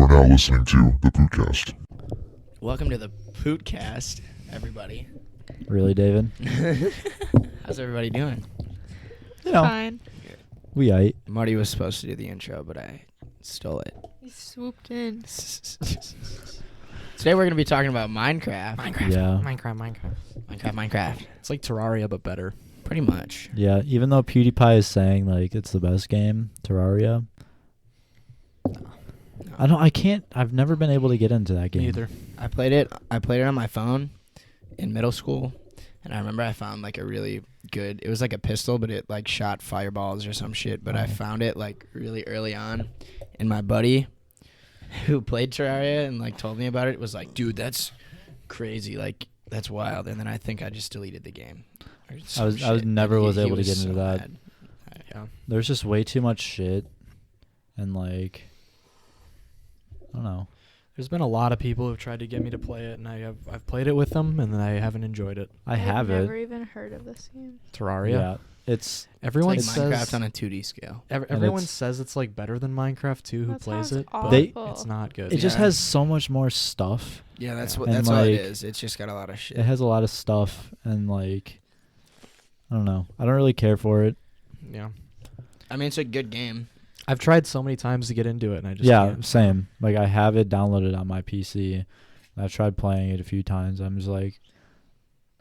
now listening to the Pootcast. Welcome to the Pootcast, everybody. Really, David? How's everybody doing? You know, Fine. we aight. Marty was supposed to do the intro, but I stole it. He swooped in. Today we're going to be talking about Minecraft. Yeah. Minecraft. It's like Terraria, but better. Pretty much. Yeah, even though PewDiePie is saying, like, it's the best game, Terraria. I've never been able to get into that game. Me either. I played it on my phone in middle school, and I remember I found like a really good, it was like a pistol, but it like shot fireballs or some shit, but I found it like really early on, and my buddy who played Terraria and like told me about it was like, dude, that's crazy, like that's wild. And then I think I just deleted the game. I was never able to get into that. Mad. Yeah. There's just way too much shit, and like, I don't know. There's been a lot of people who've tried to get me to play it, and I've played it with them, and then I haven't enjoyed it. I've never even heard of this game. Terraria. Yeah, it's Everyone It's like says Minecraft on a 2D scale. everyone it's- says it's like better than Minecraft too. Who That plays sounds it? awful. But it's not good. it just Yeah. has so much more stuff. Yeah, that's Yeah. what And, that's all it like, is. It's just got a lot of shit. It has a lot of stuff, and like, I don't know. I don't really care for it. Yeah. I mean, it's a good game. I've tried so many times to get into it, and I just Yeah, can't. same. Like, I have it downloaded on my PC. And I've tried playing it a few times. I'm just like,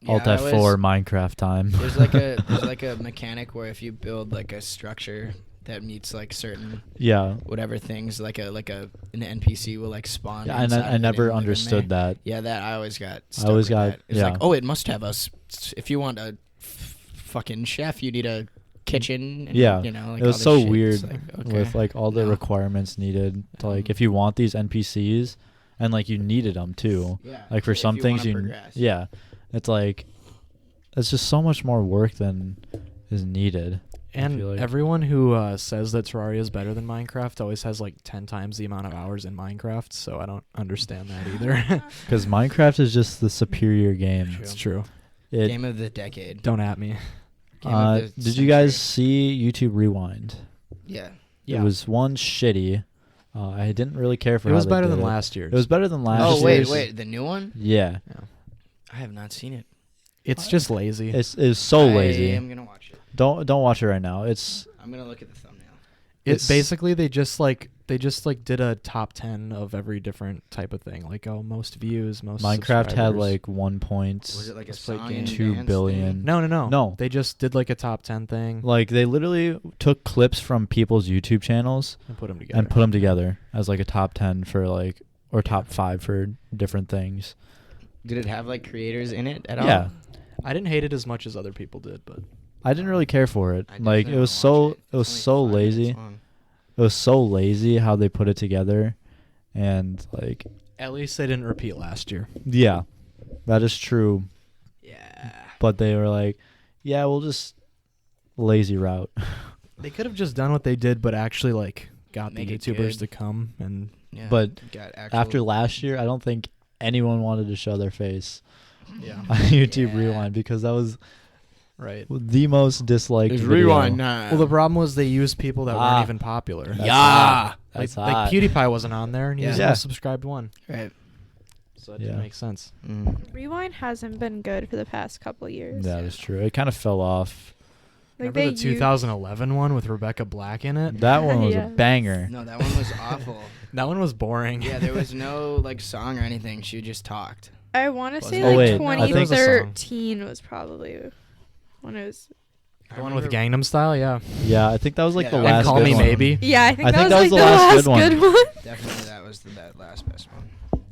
Alt Yeah, I F4 was- Minecraft time. There's like a mechanic where if you build like a structure that meets like certain Yeah. whatever things, like an NPC will like spawn. Yeah, inside of I it never and live in understood there. that. Yeah, that I always got. Stuck always with got- that. It's yeah. like, oh, it must have if you want a fucking chef, you need a kitchen. And, Yeah, you know, like it was all so this shit. weird It's like, okay. with like all the No. requirements needed to like if you want these NPCs and like you needed them too. Yeah, Like for if some you things wanna you progress. yeah, it's like it's just so much more work than is needed. I And feel like. everyone who says that Terraria is better than Minecraft always has like 10 times the amount of hours in Minecraft, so I don't understand that either. Because Minecraft is just the superior game. It's true. It, Game of the decade. Don't at me. Game of the did you guys century. see YouTube Rewind? Yeah. Yeah. It was one shitty. I didn't really care for It how was they better did than it. last year's. It was better than last Oh year's. wait, the new one? Yeah. Yeah. I have not seen it. It's just lazy. It's so lazy. I am gonna watch it. Don't watch it right now. It's I'm gonna look at the thumbnail. It's basically they just did a top 10 of every different type of thing. Like most views, most Minecraft had subscribers. like 1 point. Was it like a Let's play song game. and 2 dance billion. thing? No. No. They just did like a top 10 thing Like they literally took clips from people's YouTube channels and put them together. and put them together as like a top 10 for like or top 5 for different things. Did it have like creators in it at all? Yeah. I didn't hate it as much as other people did, but I didn't really care for it. I Like definitely it was wanna so watch it was It's so only 5 minutes lazy. long. It was so lazy how they put it together, and like at least they didn't repeat last year. yeah, that is true. Yeah. But they were like, yeah, we'll just lazy route. They could have just done what they did, but actually like got Make the it YouTubers good. to come and Yeah. But got actual, After last year, I don't think anyone wanted to show their face yeah, on YouTube Yeah. Rewind because that was right. the most disliked There's video. rewind now. Well, the problem was they used people that Ah. weren't even popular. That's Yeah. hot. Like, That's like hot. PewDiePie wasn't on there, and he was the Yeah. most subscribed one, Right. so it Yeah. didn't make sense. Rewind hasn't been good for the past couple years. That is true. It kind of fell off. Like Remember the used- 2011 one with Rebecca Black in it? That one was a Yes. banger. No, that one was awful. That one was boring. Yeah, there was no like song or anything. She just talked. I want to say Oh, like wait, I think- 2013 was probably when it was. The one with Gangnam Style, yeah. Yeah, I think that was like Yeah, the that And last Call good Me one. Maybe. Yeah, I think I that think was like the last good one. Definitely, that was that last best one.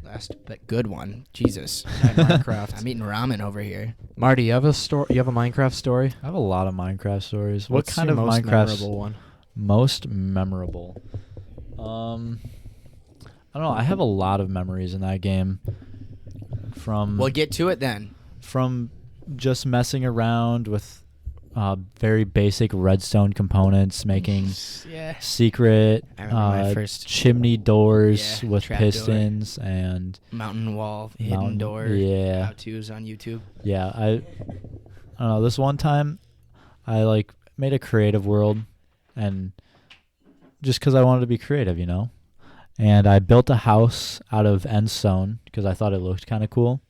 Last but good one. Jesus. And Minecraft. I'm eating ramen over here. Marty, you have a story? You have a Minecraft story? I have a lot of Minecraft stories. What's what kind your of most Minecraft memorable one? Most memorable. I don't know. I have a lot of memories in that game. Well, get to it then. From just messing around with very basic redstone components, making Yeah. secret I remember my first chimney doors Yeah, with trap door. pistons and Mountain wall, hidden Mountain- door. yeah. How-tos on YouTube. yeah. I don't know. This one time, I like made a creative world, and just because I wanted to be creative, you know. and I built a house out of end stone because I thought it looked kind of cool.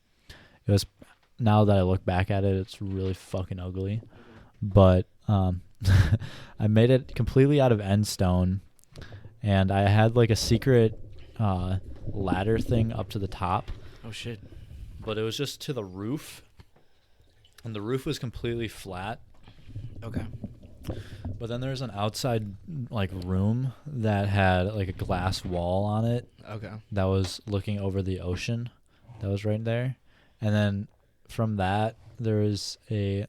It was, now that I look back at it, it's really fucking ugly. But I made it completely out of end stone, and I had like a secret ladder thing up to the top. Oh shit. But it was just to the roof, and the roof was completely flat. Okay. But then there's an outside like room that had like a glass wall on it Okay. that was looking over the ocean. That was right there. And then from that there was a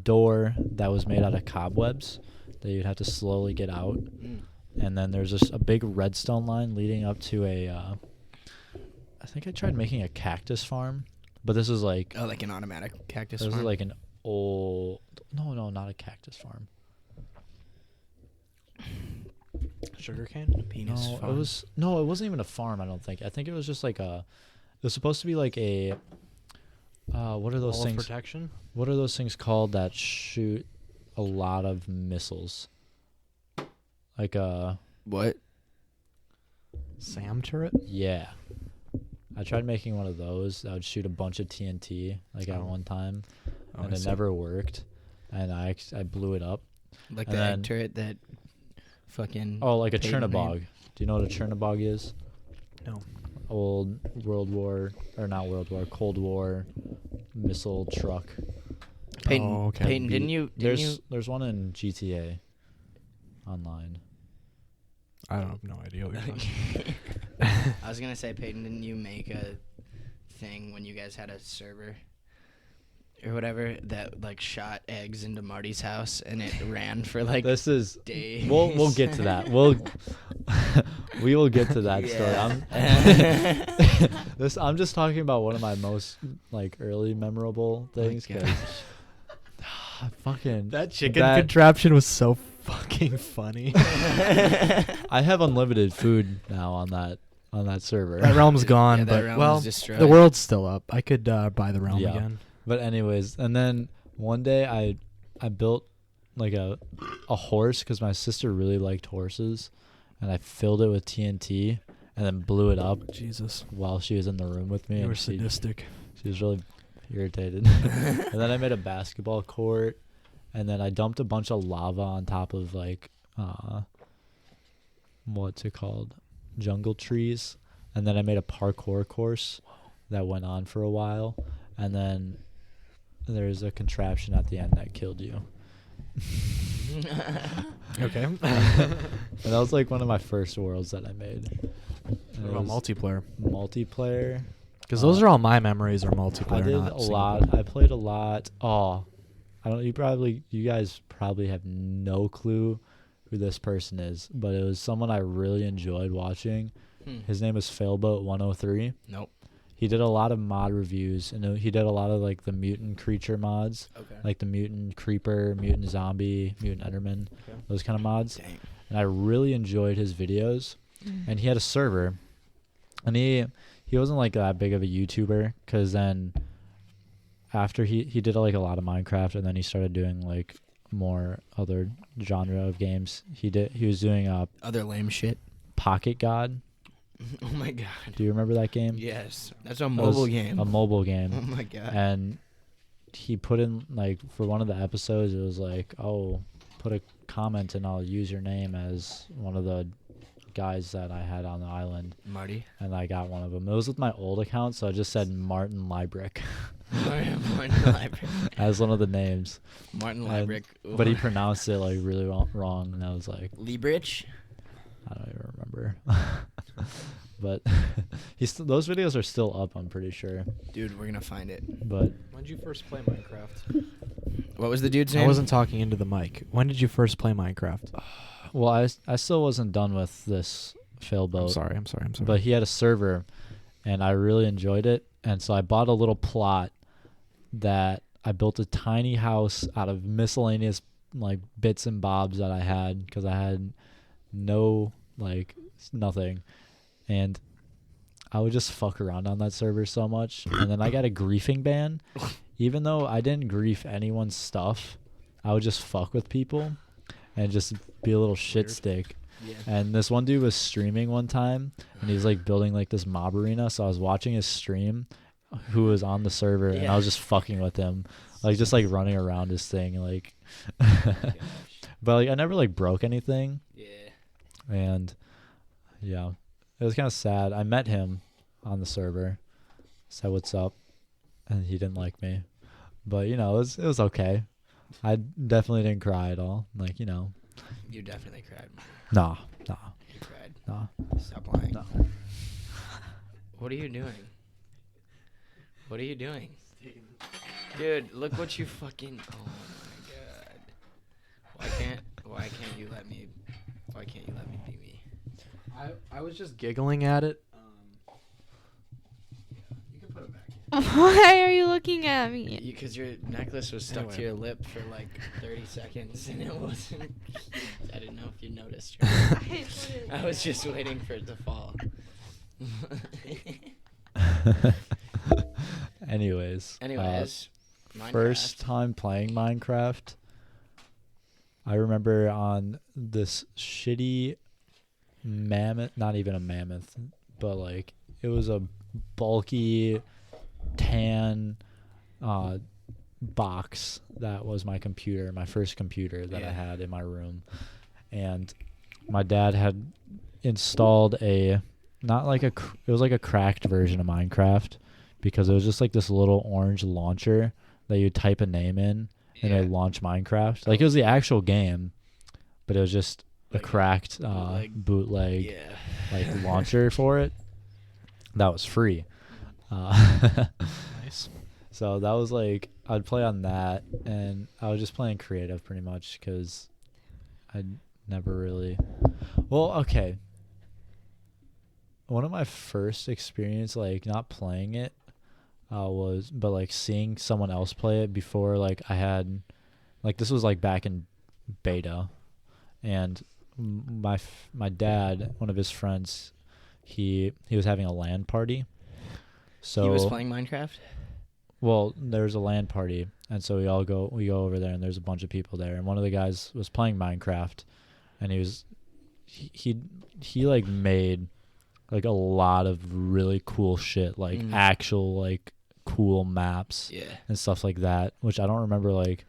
door that was made out of cobwebs that you'd have to slowly get out. And then there's just a big redstone line leading up to I think I tried making a cactus farm, but this is like Oh, like an automatic cactus this is farm? like an old no, not a cactus farm. Sugarcane? Penis No, farm. it wasn't even a farm, I don't think. I think it was just like it was supposed to be like a what are those Wall of things? protection? What are those things called that shoot a lot of missiles? Like What? Sam turret? yeah. I tried making one of those that would shoot a bunch of TNT like at Oh. one time, Oh, and I it see. never worked, and I blew it up. Like And the then- egg turret that fucking. Oh, like a Peyton made? Chernobog. Do you know what a Chernobog is? No. Old Cold War missile truck. Peyton, Oh, okay. Peyton, didn't you? There's one in GTA online. I don't have no idea what you're talking I was gonna say, Peyton, didn't you make a thing when you guys had a server or whatever that like shot eggs into Marty's house and it ran for like This is days? we'll get to that. We will get to that story. I'm just talking about one of my most like early memorable things. gosh. 'Cause fucking That chicken that- contraption was so fucking funny. I have unlimited food now on that server. That realm's gone, Yeah, that but realm well, is destroyed. the world's still up. I could buy the realm Yeah. again. But anyways, and then one day I built like a horse because my sister really liked horses, and I filled it with TNT and then blew it up Jesus, while she was in the room with me. you And were she sadistic. was really irritated. And then I made a basketball court, and then I dumped a bunch of lava on top of like what's it called, jungle trees, and then I made a parkour course that went on for a while, and then there's a contraption at the end that killed you. Okay. And that was like one of my first worlds that I made. And What it about was multiplayer? multiplayer. Because those are all my memories are multiplayer. I did not a single lot. player. I played a lot. Oh, I don't. You guys probably have no clue who this person is, but it was someone I really enjoyed watching. His name is Failboat103. Nope. He did a lot of mod reviews, and he did a lot of like the mutant creature mods, Okay. like the mutant creeper, mutant zombie, mutant enderman, Okay. those kind of mods. Dang. And I really enjoyed his videos. And he had a server, and he wasn't like that big of a YouTuber, because then after he did like a lot of Minecraft, and then he started doing like more other genre of games. He was doing Other lame shit. Pocket God. Oh my god. Do you remember that game? Yes. That's a It mobile was game. A mobile Oh game. my god. And he put in like for one of the episodes, it was like, oh, put a comment and I'll use your name as one of the guys that I had on the island. Marty. And I got one of them. It was with my old account, so I just said Martin Librick Martin Librick. as one of the names. Martin And- Librick. But he pronounced it like really wrong, and I was like, Liebrich? I don't even remember. But those videos are still up, I'm pretty sure. Dude, we're gonna find it. But When did you first play Minecraft? What was the dude's name? I wasn't talking into the mic. When did you first play Minecraft? well, I still wasn't done with this failboat. I'm sorry. But he had a server, and I really enjoyed it. And so I bought a little plot that I built a tiny house out of miscellaneous like bits and bobs that I had, because I had no like nothing, and I would just fuck around on that server so much. And then I got a griefing ban. Even though I didn't grief anyone's stuff, I would just fuck with people and just be a little shit Weird. stick. Yeah. And this one dude was streaming one time, and he's like building like this mob arena. So I was watching his stream, who was on the server, and I was just fucking with him, like just like running around his thing, like. But like I never like broke anything. Yeah. And yeah, it was kind of sad. I met him on the server, said what's up, and he didn't like me. But you know, it was okay. I definitely didn't cry at all. Like, you know. You definitely cried. Nah. You cried. Nah. Stop lying. No. What are you doing? What are you doing? Dude, look what you fucking. Oh my god. Why can't you let me be me? I was just giggling at it. You can put it back. Why are you looking at me? Because your necklace was stuck to Anyway. your lip for like 30 seconds and it wasn't. I didn't know if you noticed. I was just waiting for it to fall. Anyways. Anyways, First Minecraft. time playing Minecraft. I remember on this shitty mammoth, not even a mammoth, but like it was a bulky tan box that was my computer, my first computer that I had in my room. And my dad had installed it was like a cracked version of Minecraft, because it was just like this little orange launcher that you type a name in and it would launch Minecraft. Like it was the actual game, but it was just a cracked bootleg like launcher for it that was free. Nice. So that was like, I'd play on that, and I was just playing creative pretty much because I'd never really. Well, okay. One of my first experience, like not playing it, but like seeing someone else play it before, like I had, like this was like back in beta, and my dad, one of his friends, he was having a LAN party. So He was playing Minecraft? well, there's a LAN party, and so we go over there, and there's a bunch of people there, and one of the guys was playing Minecraft, and he like made like a lot of really cool shit, like actual like cool maps and stuff like that, which I don't remember like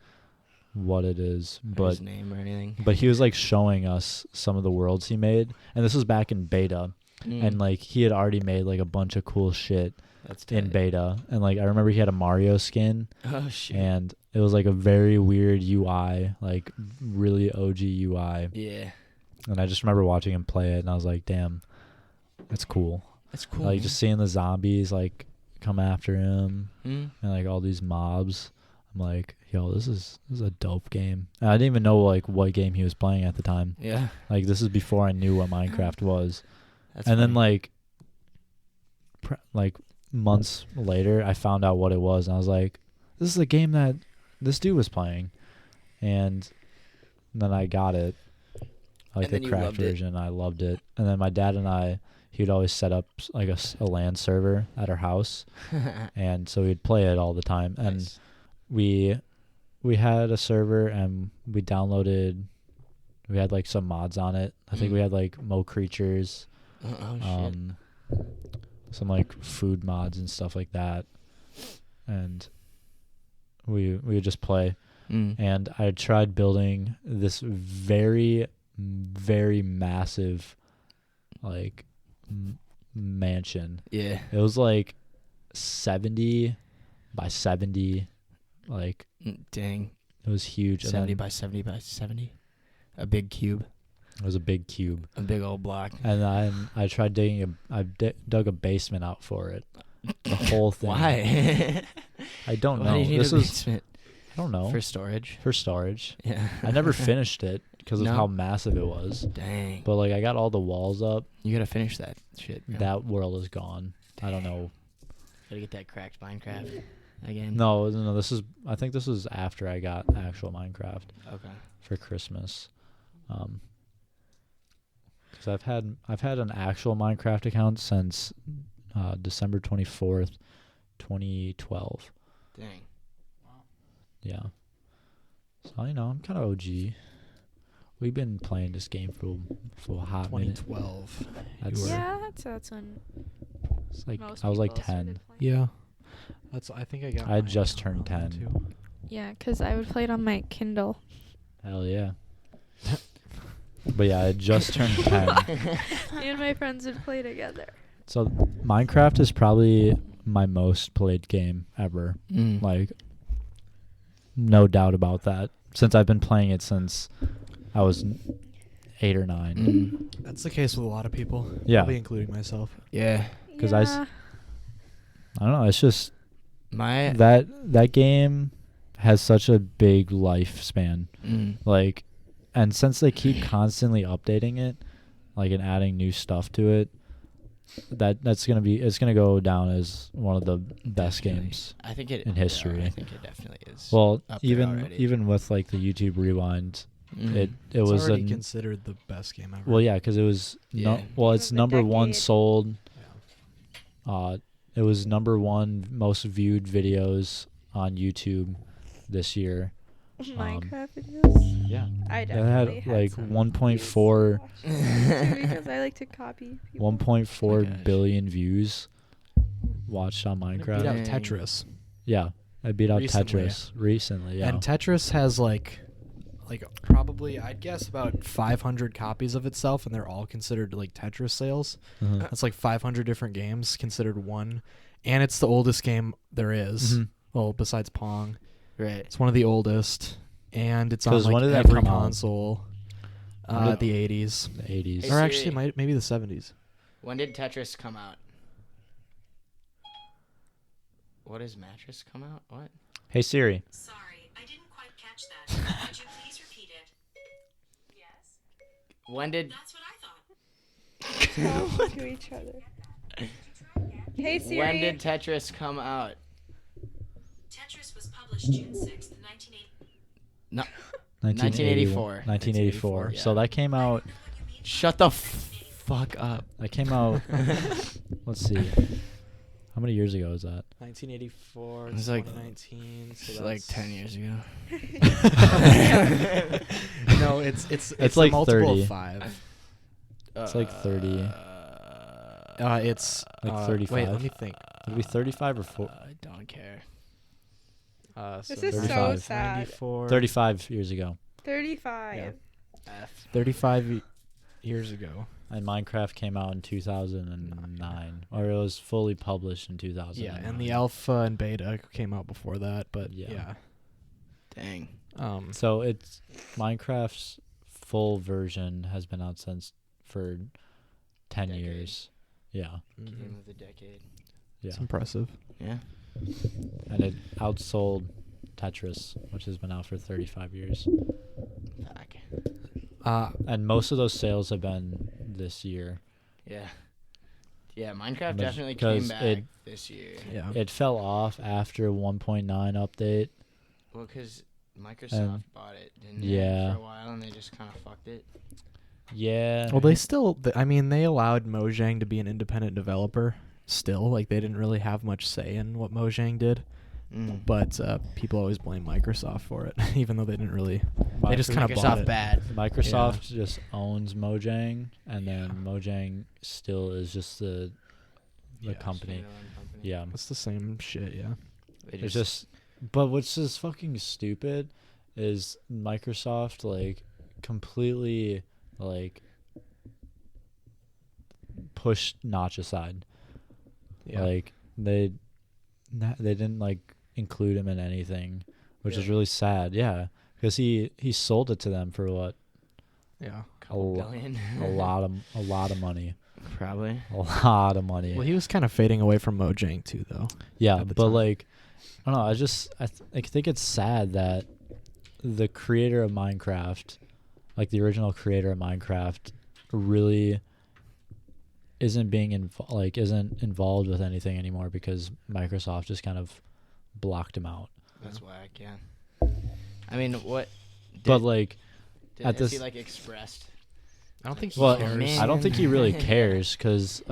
what it is, Or his but name or anything. but he was like showing us some of the worlds he made, and this was back in beta, and like he had already made like a bunch of cool shit That's in tight. beta, and like I remember he had a Mario skin, Oh shit. and it was like a very weird UI, like really OG UI, Yeah. and I just remember watching him play it, and I was like, damn, that's cool. That's cool. Like man. just seeing the zombies like come after him Mm. and like all these mobs. I'm like, yo, this is a dope game. And I didn't even know like what game he was playing at the time. Yeah. Like this is before I knew what Minecraft was. That's And then funny. like months later, I found out what it was, and I was like, this is a game that this dude was playing. And then I got it, like And the then you cracked loved it. version. I loved it. And then my dad and I, he'd always set up like a LAN server at our house, and so we'd play it all the time. And Nice. we had a server, and we had like some mods on it. I think we had like Mo Creatures, Oh shit. some like food mods and stuff like that, and we would just play. And I tried building this very, very massive like mansion. Yeah. It was like 70 by 70, like Dang. it was huge. 70 And then by 70 by 70. A big cube. it was a big cube. A big old block. And then I tried dug a basement out for it. The whole thing. Why? I don't Why know. do you need This a was basement? I don't know. For storage? For storage. Yeah. I never finished it because of No? how massive it was. Dang. But like I got all the walls up. You gotta finish that shit. Bro. That world is gone. I don't know. Gotta get that cracked Minecraft again. No, I think this was after I got actual Minecraft Okay. for Christmas. Cuz I've had an actual Minecraft account since December 24th, 2012. Dang. Yeah. So, I'm kind of OG. we've been playing this game for a hot minute. 2012. That's Yeah, that's when it's like most I was like people 10. started playing. Yeah. I think I got. I had mine just around turned then, 10. too. Yeah, 'cause I would play it on my Kindle. Hell yeah. But yeah, I just turned 10. Me and my friends would play together. So Minecraft is probably my most played game ever. Mm. Like, no doubt about that. Since I've been playing it since I was 8 or 9. Mm. That's the case with a lot of people. Yeah. Probably including myself. Yeah. 'Cause I don't know. It's just My that game has such a big lifespan. Mm. Like, and since they keep constantly updating it, like, and adding new stuff to it, it's gonna go down as one of the best Definitely. games. I think it in history. I think it definitely is. Well, up there already. even with like the YouTube Rewind, Mm. it It's was already considered the best game ever. well, yeah, because it was Yeah. it's Of the number one decade. sold. Yeah. It was number one most viewed videos on YouTube this year. Minecraft videos. Yeah, I it definitely had had like some 1.4 too, because I like to copy people. 1.4 Oh my gosh. billion views watched on It beat Minecraft. out Dang. Tetris. Yeah, I beat out Recently. Tetris recently. Yeah, And Tetris has like probably I'd guess about 500 copies of itself, and they're all considered like Tetris sales. Mhm. That's like 500 different games considered one, and it's the oldest game there is. Mhm. Well, besides Pong, Right. it's one of the oldest, and it's on 'Cause like when did that every come out? console. When did- The 80s, the 80s. Hey, or actually Siri. maybe the 70s. When did Tetris come out? What does Mattress come out? What? Hey Siri. Sorry, I didn't quite catch that. Could you please repeat it? Yes, When did that's what I thought. Talk to each other. Hey Siri. when did Tetris come out? Tetris was published June 6th, 1980. No. 1984. 1984. yeah. So that came out. Shut the fuck up. That came out. Let's see. How many years ago is that? 1984. It's like- 2019. It's like 10 years ago. No, it's like a multiple 30. of 5. It's like 30. It's Like Wait, 35. let me think. Would it be 35 or 4? I don't care. This is so 35. sad. 94. 35 years ago. 35. F. 35 years ago. And Minecraft came out in 2009. Or it was fully published in 2009. Yeah, and the alpha and beta came out before that, but Yeah. Dang. So it's Minecraft's full version has been out for 10 Decade. years. Yeah. Game of the decade. Yeah. It's impressive. Yeah. And it outsold Tetris, which has been out for 35 years. Fuck. And most of those sales have been this year. Yeah. Yeah, Minecraft But- definitely 'cause came back it- this year. Yeah. It fell off after 1.9 update. Well, because Microsoft And- bought it, didn't yeah. they, for a while, and they just kind of fucked it. Yeah. Well, they still, I mean, they allowed Mojang to be an independent developer still. Like, they didn't really have much say in what Mojang did. Mm. But people always blame Microsoft for it, even though they didn't really. They just kind of bought Microsoft it. bad. Microsoft just owns Mojang, and then Mojang still is just the Yeah. company. Standalone company. Yeah. It's the same shit, yeah. They It's just, but what's just fucking stupid is Microsoft like completely like pushed Notch aside. Yeah. Like they didn't like include him in anything, which is Really? really sad. Yeah, because he sold it to them for what Yeah. couple a- billion. a lot of money, Probably. a lot of money. Well, he was kind of fading away from Mojang, too, though. Yeah, at the but time. like, I don't know. I think it's sad that the creator of Minecraft, like the original creator of Minecraft, really isn't isn't involved with anything anymore because Microsoft just kind of blocked him out. That's whack, yeah. I mean, what? But like, at has he this- like expressed? I don't think he well, cares. I don't think he really cares because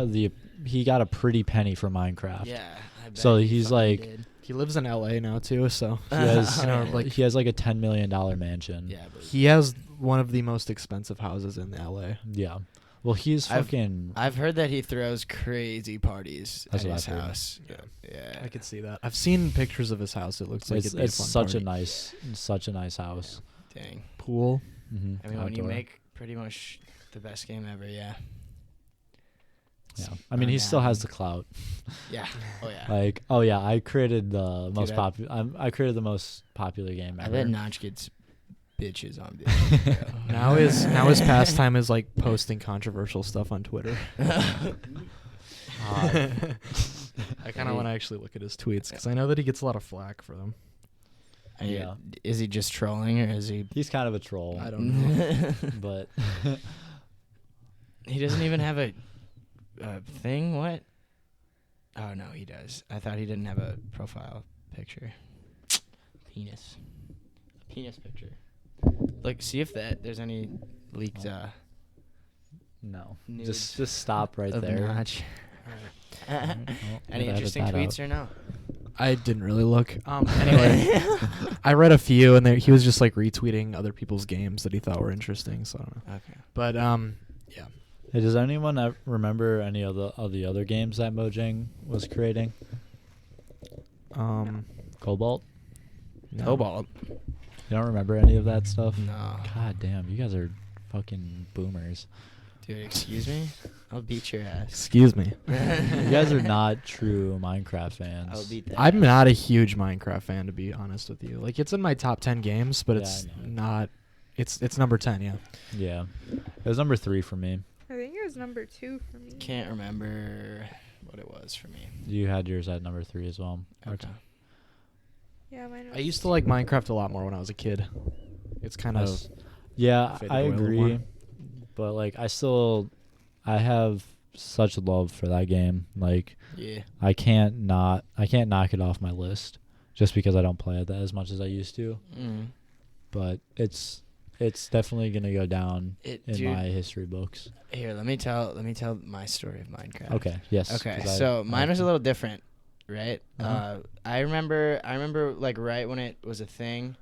he got a pretty penny for Minecraft. Yeah. I bet So he he's fucking like, did. He lives in LA now too, so He has you know, like he has like a $10 million mansion. Yeah, but he has one of the most expensive houses in LA. Yeah. Well, he's fucking. I've heard that he throws crazy parties That's at what his I've heard. house. Yeah. Yeah. I could see that. I've seen pictures of his house. It looks like it'd be It's a fun such party. such a nice house. Dang. Pool. Mm-hmm. I mean, when you make pretty much the best game ever, yeah. Yeah. I mean, he still has the clout. Yeah. Oh yeah. Like, oh yeah, I created the most I- popular. I created the most popular game I ever. bet Notch gets bitches on bitches. Now his pastime is like posting controversial stuff on Twitter. I kind of want to actually look at his tweets because I know that he gets a lot of flack for them. Yeah. Is he just trolling or is he? He's kind of a troll. I don't know. But He doesn't even have a thing. What? Oh no, he does. I thought he didn't have a profile picture. Penis. A penis picture. Look, see if there's any leaked. no, Nudes just stop right of there. Notch. Well, Any edit interesting that tweets out. or no? I didn't really look. Anyway, I read a few, and he was just like retweeting other people's games that he thought were interesting. So I don't know. Okay. But yeah. Hey, does anyone remember any of the other games that Mojang was creating? Cobalt. No. Cobalt. You don't remember any of that stuff? No. God damn, you guys are fucking boomers. Dude, excuse me? I'll beat your ass. Excuse me. You guys are not true Minecraft fans. I'll beat that. I'm ass. not a huge Minecraft fan, to be honest with you. Like, it's in my top 10 games, but Yeah, it's I know. not. It's number 10. Yeah. Yeah, it was number 3 for me. I think it was number 2 for me. Can't remember what it was for me. You had yours at number 3 as well. Okay. Yeah, mine was I used to like Minecraft a lot more when I was a kid. It's kind of. Yeah, faded I away a little agree. more. But like, I have such love for that game. Like, Yeah. I can't knock it off my list just because I don't play it as much as I used to. Mm. But it's definitely gonna go down in Dude, my history books. here, let me tell my story of Minecraft. Okay. Yes. Okay, 'cause so mine was a little different, right? Uh-huh. I remember like right when it was a thing,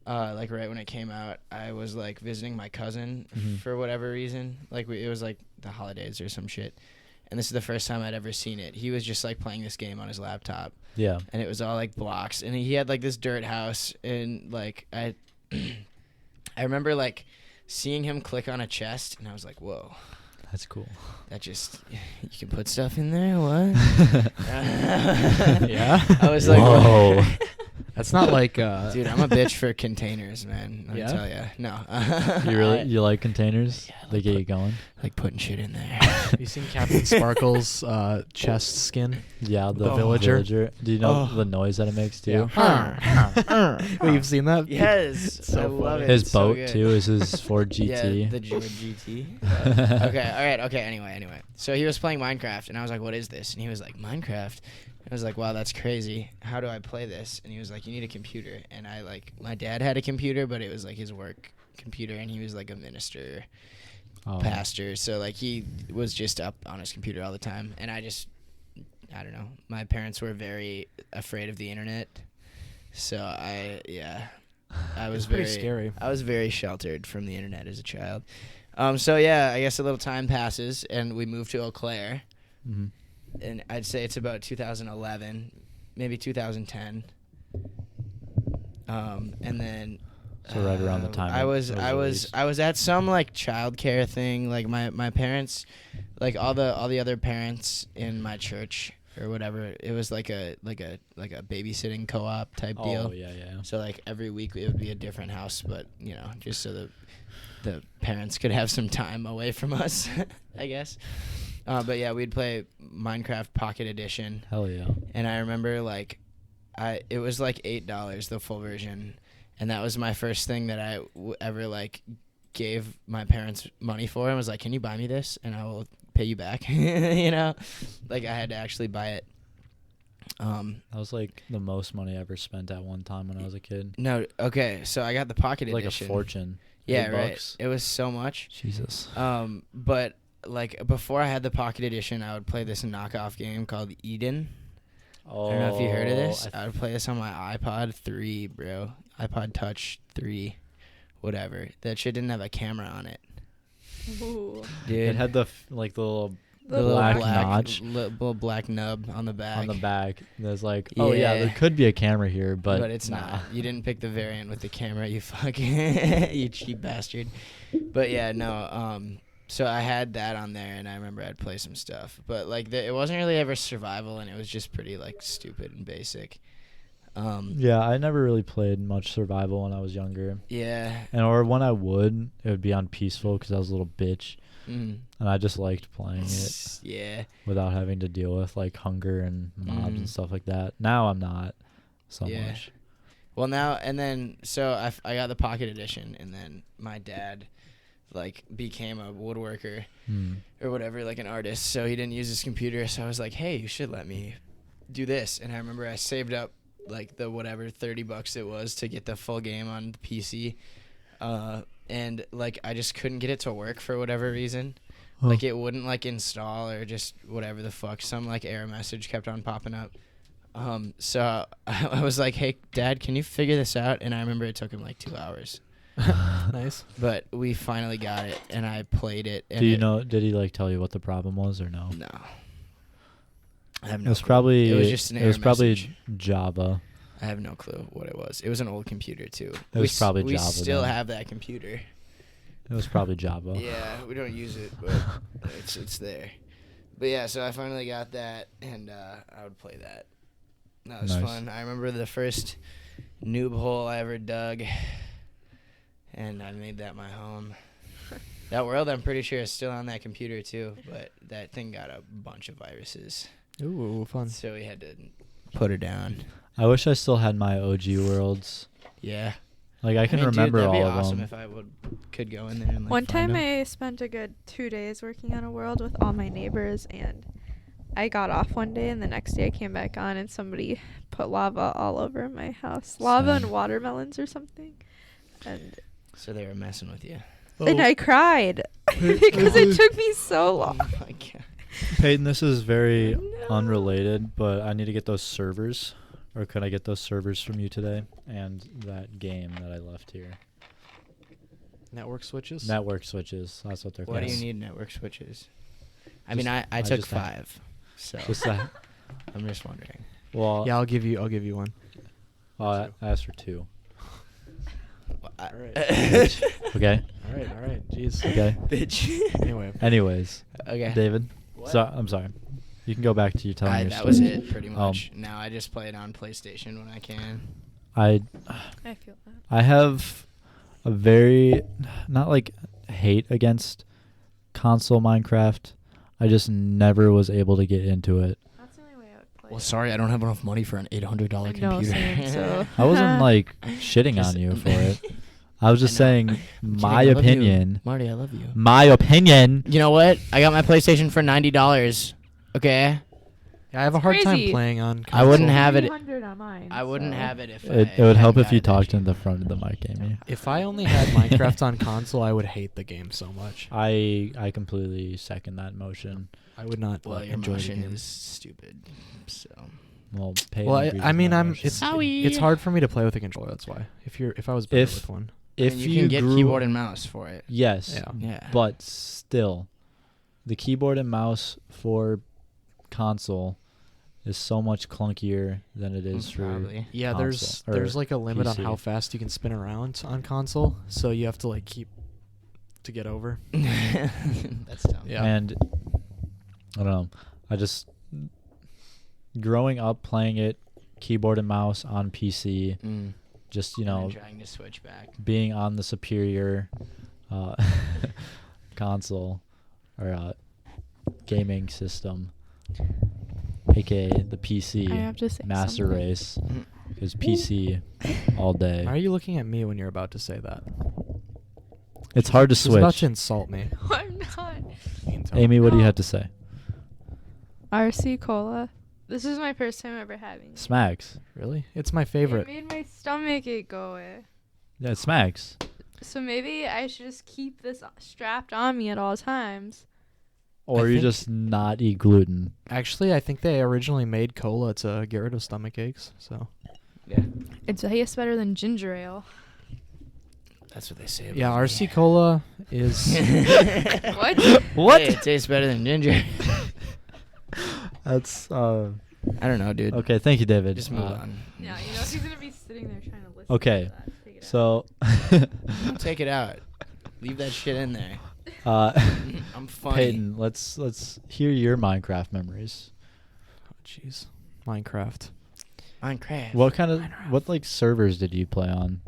like right when it came out, I was like visiting my cousin Mhm. for whatever reason. Like it was like the holidays or some shit. And this is the first time I'd ever seen it. He was just like playing this game on his laptop, Yeah. and it was all like blocks, and he had like this dirt house, and like I remember like seeing him click on a chest, and I was like, whoa. That's cool. That just, you can put stuff in there? What? Yeah? I was like, Whoa. That's not like. dude, I'm a bitch for containers, man. Let me Yeah? tell you. No. You like containers? Yeah, They get you going. like putting shit in there. Have you seen Captain Sparkle's chest skin? Yeah, the Oh. Villager? Do you know Oh. the noise that it makes too? Wait, you've seen that? Yes. So I love funny. it. His It's so boat good. too is his Ford GT. Yeah, the Ford GT. Okay, all right, okay, anyway. So he was playing Minecraft, and I was like, what is this? And he was like, Minecraft? I was like, wow, that's crazy. How do I play this? And he was like, you need a computer. And I like, my dad had a computer, but it was like his work computer, and he was like a minister, Oh. pastor. So like he was just up on his computer all the time. And I don't know. My parents were very afraid of the internet. So I was It's pretty very scary. I was very sheltered from the internet as a child. So yeah, I guess a little time passes, and we moved to Eau Claire, Mhm. and I'd say it's about 2011, maybe 2010. And then. So right around the time I it was was I was released. at some like childcare thing. Like my parents, like all the other parents in my church or whatever. It was like a babysitting co-op type deal. Oh yeah. So like every week it would be a different house, but you know, just so the parents could have some time away from us, I guess. But yeah, we'd play Minecraft Pocket Edition, Hell yeah. and I remember like, it was like $8 the full version, and that was my first thing that I ever like gave my parents money for, and was like, "Can you buy me this, and I will pay you back?" You know, like I had to actually buy it. That was like the most money I ever spent at one time when I was a kid. No, okay, so I got the Pocket Like Edition. a fortune. Yeah, $8. right. It was so much. Jesus. But like before I had the Pocket Edition, I would play this knockoff game called Eden. Oh, I don't know if you heard of this. I I would play this on my iPod 3, bro. iPod Touch 3, whatever. That shit didn't have a camera on it, Ooh. dude. it had the like the little the little black black notch little black nub on the back. on the back. There's like, oh yeah, there Yeah. could be a camera here, but it's nah. not. You didn't pick the variant with the camera, you fucking you cheap bastard. But yeah, no. So I had that on there, and I remember I'd play some stuff. But like, it wasn't really ever survival, and it was just pretty like stupid and basic. Yeah, I never really played much survival when I was younger, Yeah. or when I would, it would be on peaceful because I was a little bitch, Mm. and I just liked playing it Yeah. without having to deal with like hunger and mobs Mhm. and stuff like that. Now I'm not so Yeah. much. Well, now and then, so I got the Pocket Edition, and then my dad, like, became a woodworker or whatever, like an artist. So he didn't use his computer. So I was like, hey, you should let me do this. And I remember I saved up like the whatever $30 it was to get the full game on the PC. And like I just couldn't get it to work for whatever reason. Huh. Like it wouldn't like install or just whatever the fuck. Some like error message kept on popping up. So I was like, hey, Dad, can you figure this out? And I remember it took him like 2 hours. Nice. But we finally got it, and I played it. And Do you know? Did he like tell you what the problem was or no? No. I have It no was clue. probably It was just an it was error probably message. Java. I have no clue what it was. It was an old computer, too. It was probably we Java, still then. have that computer. It was probably Java. Yeah, we don't use it, but it's there. But yeah, so I finally got that, and I would play that. That was Nice. fun. I remember the first noob hole I ever dug, and I made that my home. That world, I'm pretty sure, is still on that computer too, but that thing got a bunch of viruses, Ooh, fun. so we had to put her down. I wish I still had my OG worlds. Yeah. Like I can mean, remember dude, that'd all be of awesome them. if I could go in there and like One find time 'em. I spent a good 2 days working on a world with all my neighbors, and I got off one day, and the next day I came back on, and somebody put lava all over my house. Lava Same. and watermelons or something. And So they were messing with you. and I cried because it took me so Oh long. my god. Peyton, this is very No. unrelated, but I need to get those servers. Or could I get those servers from you today? And that game that I left here. Network switches. Network switches. That's what they're Why called. do you need network switches? I Just- mean, I I took just have- 5, so Just that. I'm just wondering. Well, Yeah, I'll give you one. I asked for 2. Alright. Okay. All right. Jeez. Okay. Bitch. Anyway. Anyways, Okay. David. So I'm sorry. You can go back to you telling your That story. was it, pretty Um, much. Now I just play it on PlayStation when I can. I feel that. I have a very not like hate against console Minecraft. I just never was able to get into it. That's the only way I would play. Well, sorry, I don't have enough money for an $800 I computer. know, same, so. I wasn't like shitting Just- on you for it. I was just I know. saying I'm my kidding, I love you. opinion. Marty, I love you. My opinion. You know what? I got my PlayStation for $90. Okay? Yeah, I have a hard time Crazy. playing on. I wouldn't console. have it. 300 on mine, I wouldn't so. have it if It I would help hadn't if you got it talked that in the cheap. front of the mic, Amy. If I only had Minecraft on console, I would hate the game so much. I completely second that motion. I would not Well, your enjoy the motion game. is stupid. So. Well, Peyton Well, agrees I with mean, my I'm. motion. It's hard for me to play with a controller. That's why. If I was better If- with one. if I mean, you, you can get grew, keyboard and mouse for it. yes, Yeah. Yeah. but still, the keyboard and mouse for console is so much clunkier than it is for Probably. Yeah, console, there's or like a limit on PC. how fast you can spin around on console, so you have to like keep to get over. That's dumb. Yeah. And I don't know. I just growing up playing it keyboard and mouse on PC, Mm. just you And then know trying to switch back. being on the superior uh, console or gaming system, aka the PC I have to say Master something. Race, because PC all day. Why are you looking at me when you're about to say that? It's hard to She's about switch. to insult me. I'm not. You can tell. Amy, what do you No. have to say? RC Cola. This is my first time ever having it. Smacks. Really? It's my It favorite. made my stomach ache go away. Yeah, it smacks. So maybe I should just keep this strapped on me at all times. or you think- just not eat gluten. Actually, I think they originally made cola to get rid of stomach aches. So Yeah, It tastes better than ginger ale. that's what they say. About yeah, me. RC cola is. What? What? Hey, it tastes better than ginger. That's I don't know, dude. okay. Thank you, David. Just move on. Yeah, you know he's gonna be sitting there trying to listen. Okay. To that. Take it out. So, Don't take it out. Leave that shit in there. I'm funny. Peyton, let's hear your Minecraft memories. Jeez, Minecraft. Minecraft. What like servers did you play on?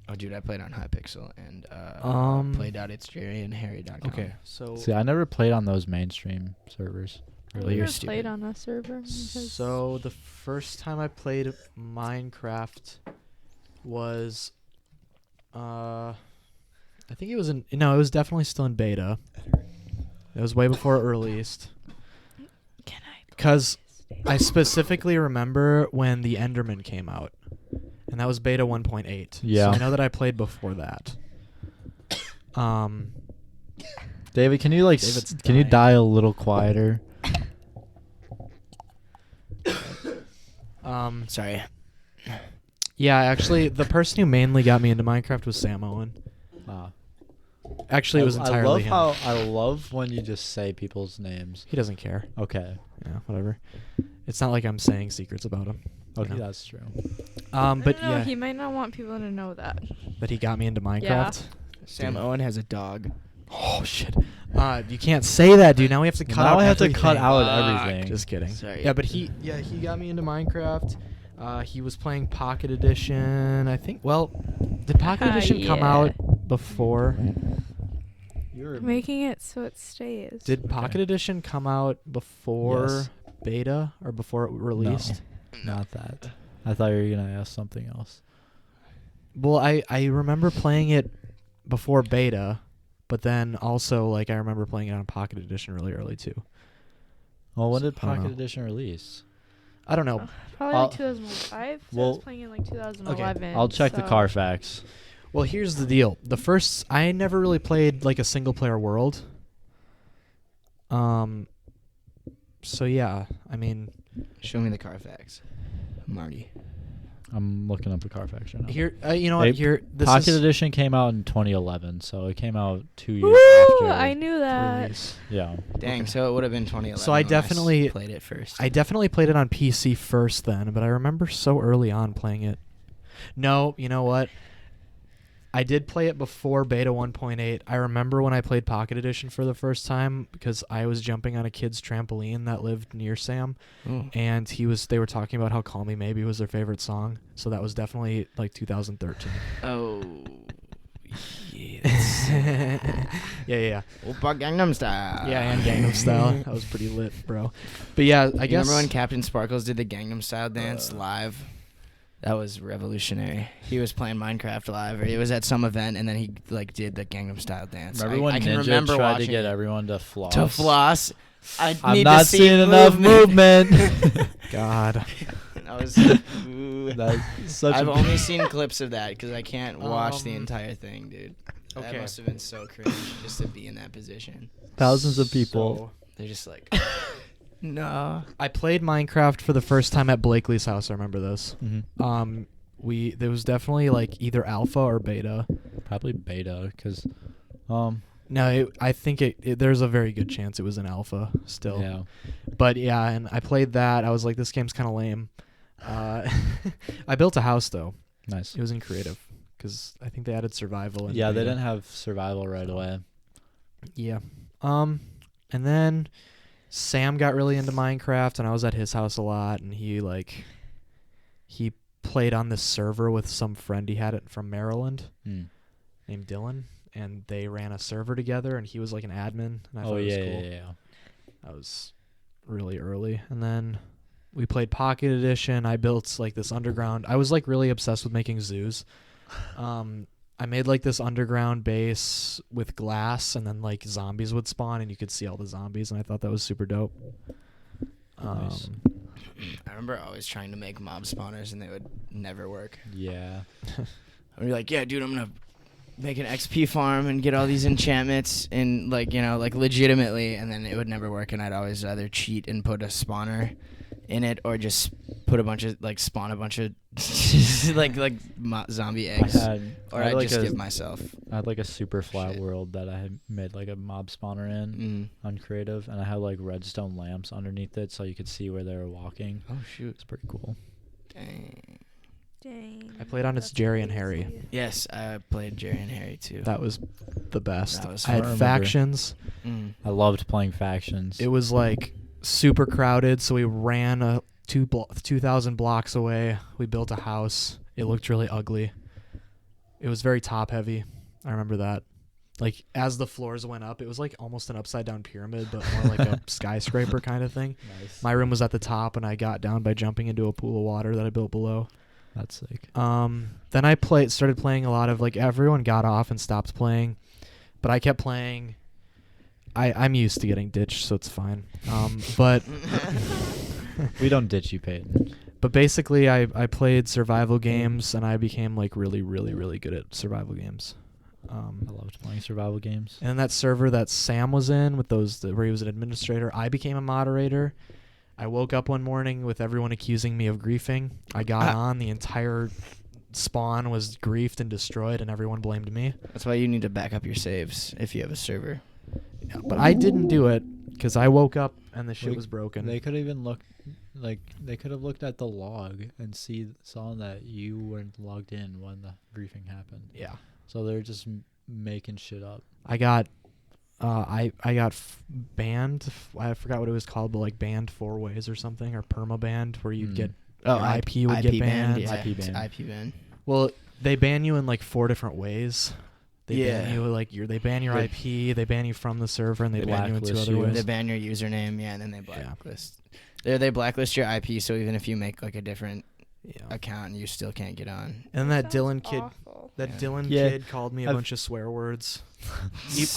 Oh, dude, I played on Hypixel and played out it's Jerry and Harry.com. Okay, so See, I never played on those mainstream servers. I Well, you're never played stupid. on a server. because- So the first time I played Minecraft was, I think it was it was definitely still in beta. It was way before it released. Can I? Because I specifically remember when the Enderman came out, and that was beta 1.8. Yeah. So I know that I played before that. David, can you David's can you dying. die a little quieter? Sorry. Yeah, actually, the person who mainly got me into Minecraft was Sam Owen. Actually, it was entirely him. I love when you just say people's names. He doesn't care. Okay. Yeah, whatever. It's not like I'm saying secrets about him. you Okay, know. that's true. But I don't know, yeah, he might not want people to know that. that he got me into Minecraft. Sam Owen has a dog. Oh shit. You can't say that, dude. Now we have to cut Now out. I have to cut everything. out Fuck. everything. Just kidding. Sorry. Yeah, but he got me into Minecraft. He was playing Pocket Edition. I think. Well, did Pocket Edition come Yeah. out before? You're Making it so it stays. Did Pocket Edition come out before Yes. beta or before it released? not that. I thought you were gonna ask something else. Well, I remember playing it before beta, but then also like I remember playing it on Pocket Edition really early too. Well, when So, did I don't Pocket know. Edition release? I don't know. Oh, probably I'll- like 2005. So I well- was playing in like 2011. I'll check the so- Carfax. Well, here's the deal. I never really played like a single player world. So yeah, I mean, Show me the Carfax. Marty. I'm looking up the Carfax right now. here, you know what? Hey, Here, this Pocket is Edition came out in 2011, so it came out 2 years Woo! after. I knew that. release. Yeah. Dang, Okay. so it would have been 2011. So I when definitely- played it first. I definitely played it on PC first then, but I remember so early on playing it. No, you know what? I did play it before beta 1.8. I remember when I played Pocket Edition for the first time because I was jumping on a kid's trampoline that lived near Sam, Ooh. and they were talking about how Call Me Maybe was their favorite song. So that was definitely like 2013. Oh. Yeah. Oppa Gangnam Style. Yeah, and Gangnam Style. That was pretty lit, bro. But yeah, I You guess remember when Captain Sparkles did the Gangnam Style dance live? That was revolutionary. He was playing Minecraft live, or it was at some event, and then he like did the Gangnam Style dance. Remember when I can Ninja remember tried to watching get it. everyone to floss? To floss. I I'm need not to see seeing enough movement. God. I was. Ooh. That's such I've a only seen clips of that because I can't watch the Um, entire thing, dude. That okay. must have been so cringe just to be in that position. thousands of people. So, They're just like, no. I played Minecraft for the first time at Blakely's house. I remember this. Mhm. There was definitely like either alpha or beta. Probably beta, because No, I think there's a very good chance it was an alpha still. yeah. But yeah, and I played that. I was like, this game's kind of lame. I built a house though. Nice. It was in creative because I think they added survival. In Yeah, they beta. didn't have survival right away. Yeah. And then Sam got really into Minecraft, and I was at his house a lot, and he played on this server with some friend he had it from Maryland Hmm. named Dylan, and they ran a server together, and he was like an admin, and I thought Oh it was yeah, cool. yeah. That was really early. And then we played Pocket Edition. I built like this underground. I was like really obsessed with making zoos. I made like this underground base with glass, and then like zombies would spawn, and you could see all the zombies, and I thought that was super dope. Nice. I remember always trying to make mob spawners, and they would never work. Yeah. I'd be like, yeah, dude, I'm gonna make an XP farm and get all these enchantments and like legitimately, and then it would never work, and I'd always either cheat and put a spawner in it or just put a bunch of spawn a bunch of zombie eggs, I I'd just give myself. I had like a super flat Shit. world that I had made like a mob spawner in on creative, and I had like redstone lamps underneath it so you could see where they were walking. Oh shoot! It's pretty cool. Dang. Dang. I played on It's that's Jerry and crazy. Harry. Yes, I played Jerry and Harry too. That was the best. That was I had fun. factions. I loved playing factions. It was like super crowded, so we ran 2,000 blocks away. We built a house. It looked really ugly. It was very top heavy. I remember that. Like as the floors went up, it was like almost an upside down pyramid, but more like a skyscraper kind of thing. Nice. My room was at the top, and I got down by jumping into a pool of water that I built below. That's sick. Then I started playing a lot of everyone got off and stopped playing, but I kept playing. I'm used to getting ditched, so it's fine. But We don't ditch you, Peyton. But basically, I played survival games, and I became really, really, really good at survival games. I loved playing survival games. And that server that Sam was in with where he was an administrator, I became a moderator. I woke up one morning with everyone accusing me of griefing. I got on, the entire spawn was griefed and destroyed, and everyone blamed me. That's why you need to back up your saves if you have a server. Yeah, but I didn't do it because I woke up and the shit was broken. They could even look, they could have looked at the log and saw that you weren't logged in when the briefing happened. Yeah. So they're just making shit up. I got banned. I forgot what it was called, but banned 4 ways or something, or perma-banned, where you'd get your IP would get banned. Yeah, IP ban. IP ban. Well, they ban you in 4 different ways. They ban you they ban your IP, they ban you from the server, and they ban you in 2 blacklist other you. ways. They ban your username, and then they blacklist. They blacklist your IP, so even if you make a different account, you still can't get on. And that Sounds Dylan kid, awful. Dylan Yeah. kid called me a I've- bunch of swear words.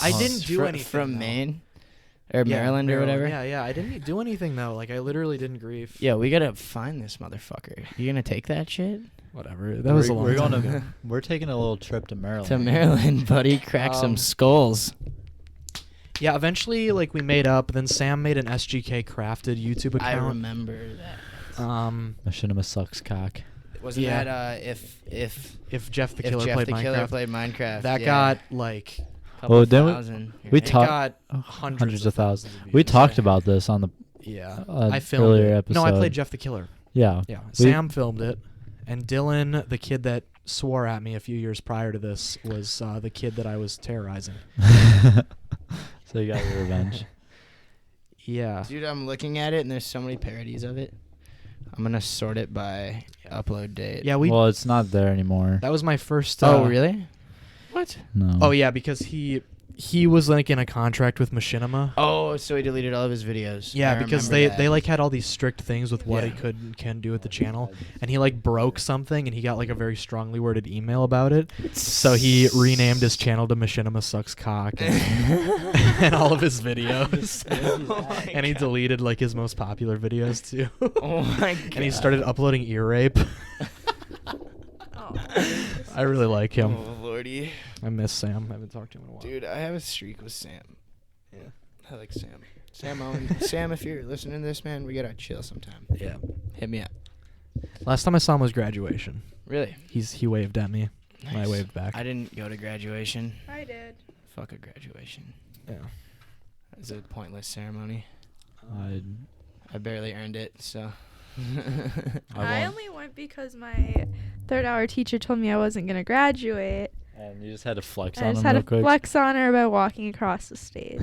I didn't do anything from though. Maine or Maryland or whatever. Yeah, I didn't do anything though. I literally didn't grief. Yeah, we gotta find this motherfucker. You gonna take that shit Whatever. That was a long we're time gonna ago. we're taking a little trip to Maryland. to Maryland, buddy? Crack some skulls. Yeah, eventually we made up. Then Sam made an SGK crafted YouTube I account. remember that. Machinima sucks cock. Wasn't Yeah. that if Jeff the if Killer Jeff played the Minecraft, Killer played Minecraft? that yeah. got Couple Oh, then we- thousand. we it talked- got hundreds of thousands. of We views. talked about this on the Yeah, uh, I filmed earlier it. episode. No, I played Jeff the Killer. Yeah. Yeah, We- Sam filmed it, and Dylan, the kid that swore at me a few years prior to this, was the kid that I was terrorizing. So you got your revenge. Yeah. Dude, I'm looking at it and there's so many parodies of it. I'm gonna sort it by upload date. Yeah, Well, it's not there anymore. that was my first. Oh, really? What? No. Oh yeah, because he was in a contract with Machinima. Oh, so he deleted all of his videos. Yeah, I because remember they that. had all these strict things with what he Yeah. could and can do with the channel, and he broke something, and he got a very strongly worded email about it. So he renamed his channel to Machinima Sucks Cock and, and all of his videos. Oh my And he God. deleted his most popular videos too. Oh my god. And he started uploading ear rape. Oh, I really like him. Oh lordy, I miss Sam. I haven't talked to him in a while. dude, I have a streak with Sam. Yeah. I like Sam. Sam Owen. Sam, if you're listening to this, man, we gotta chill sometime. Yeah. Hit me up. Last time I saw him was graduation. Really? He waved at me. And I Nice. waved back. I didn't go to graduation. I did. Fuck a graduation. Yeah. It's a pointless ceremony. I I barely earned it, so. I only went because my third-hour teacher told me I wasn't gonna graduate. And you just had to flex I on just him had real to quick. flex on her by walking across the stage.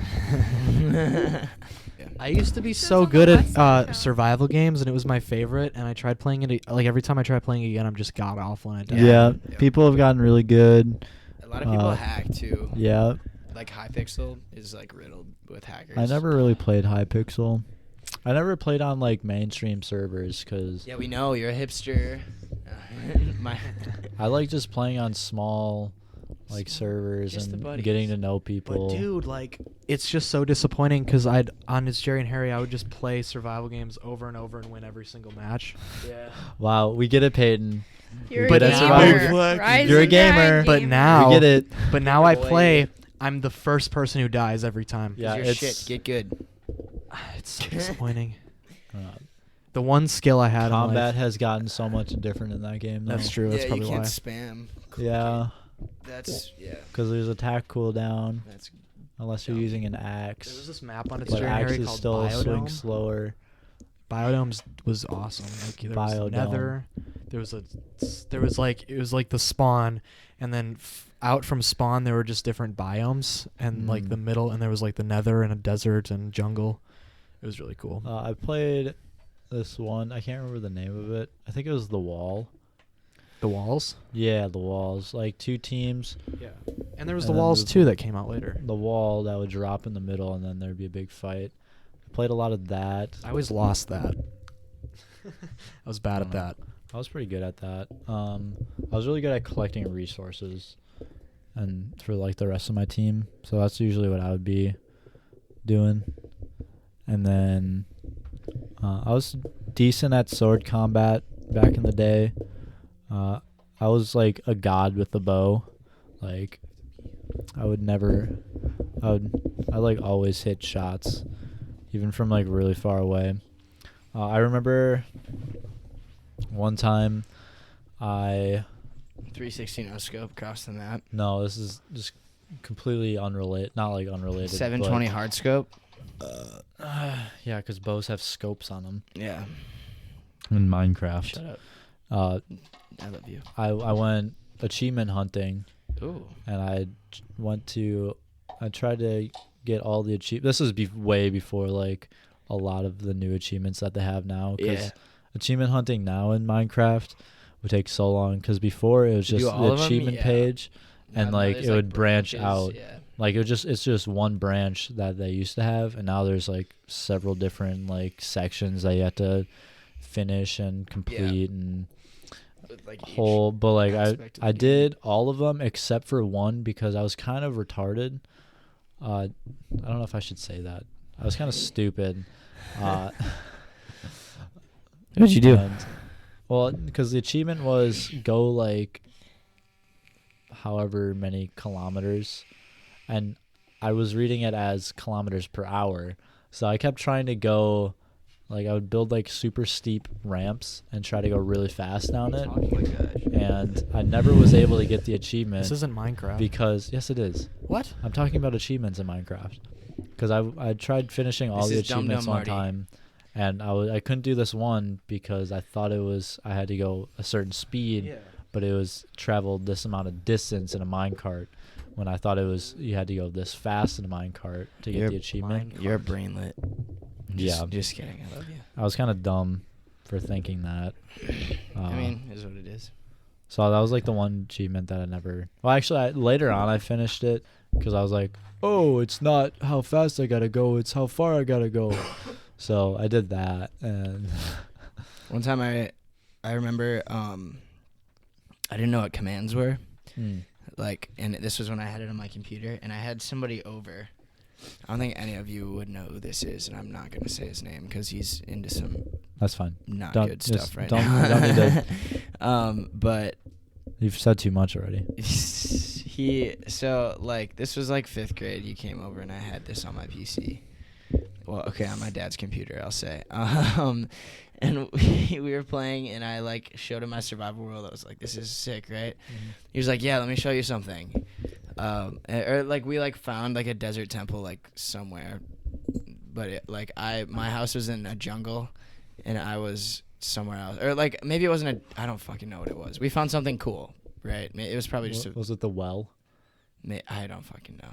I used to be This so was on good the at West Side town. survival games, and it was my favorite. And I tried playing it. Every time I try playing again, I'm just god awful and I die. Yeah, Yeah. people have gotten really good. A lot of people Uh, hack too. Yeah. Like Hypixel is riddled with hackers. I never really played Hypixel. I never played on mainstream servers because Yeah, we know you're a hipster. My I like just playing on small servers Just the and buddies. getting to know people. But dude, it's just so disappointing because on It's Jerry and Harry, I would just play survival games over and over and win every single match. yeah. Wow, we get it, Peyton. You're But a that's gamer. why Rise You're a and gamer. grind, But gamer. now, You get it. but now I Boy. play. I'm the first person who dies every time. Yeah, Your it's shit. Get good. It's so disappointing. uh, The one skill I had in combat life. has gotten so much different in that game. That's though. true. That's yeah, probably you can't why. spam. Yeah, That's because there's attack cooldown That's unless you're dumb. using an There was axe. this map on its But January axes called still swing Biodome. slower. Biodomes was awesome. Like there was Biodome. Nether. There was like it was like the spawn, and then out from spawn there were just different biomes, and like the middle, and there was like the Nether and a desert and jungle. It was really cool. I played this one. I can't remember the name of it. I think it was The Wall. The walls. Yeah, The Walls. Like 2 teams. Yeah. And there was And the then walls there's too that came out later. The wall that would drop in the middle, and then there'd be a big fight. I played a lot of that. I always lost that. I was bad at that. I was pretty good at that. I was really good at collecting resources, and for like the rest of my team. So that's usually what I would be doing. And then I was decent at sword combat back in the day. I was like a god with the bow. Like I like always hit shots, even from like really far away. I remember one time 360 no scope across the map. no, this is just completely unrelated. Not like unrelated. 720 hard scope. Yeah, because bows have scopes on them. Yeah. In Minecraft. Shut up. I love you. I went achievement hunting, Ooh. and I tried to get all the This was way before like a lot of the new achievements that they have now. 'Cause Yeah. achievement hunting now in Minecraft would take so long, because before it was To do just all the of 'em? achievement Yeah. page, and Now like there's, it would branch branches, out. Yeah. Like it's just one branch that they used to have, and now there's like several different like sections that you have to finish and complete and With, like, each whole. But like aspect of I the game. did all of them except for one, because I was kind of retarded. I don't know if I should say that. I was kind of stupid. What'd you do? Well, because the achievement was go like however many kilometers, and I was reading it as kilometers per hour. So I kept trying to go, like I would build like super steep ramps and try to go really fast down it, Oh my gosh. and I never was able to get the achievement This isn't Minecraft. because yes, it is. What? I'm talking about achievements in Minecraft, because I tried finishing all This the is Dum achievements Dum one Marty. time, and I couldn't do this one because I thought I had to go a certain speed, but it was traveled this amount of distance in a minecart, when I thought you had to go this fast in a minecart to get You're the achievement. You're brainlet. Yeah. Just kidding. I love you. I was kind of dumb for thinking that. I mean, is what it is. So that was like the one achievement that I never. Well, actually, later on I finished it because I was like, oh, it's not how fast I gotta go, it's how far I gotta go. So I did that, and One time I remember I didn't know what commands were. Like, and this was when I had it on my computer, and I had somebody over. I don't think any of you would know who this is, and I'm not gonna say his name because he's into some that's fine. not Don't- good just stuff right don't- now. don't need But You've said too much already. so like this was like 5th grade. You came over, and I had this on my PC. Well, okay, on my dad's computer, I'll say. And we were playing, and I like showed him my survival world. I was like, "This is sick, right?" He was like, "Yeah, let me show you something." Or like we like found like a desert temple like somewhere, but my house was in a jungle, and I was somewhere else, or like maybe it wasn't I don't fucking know what it was. We found something cool, right? It was probably just Was it the well? I don't fucking know.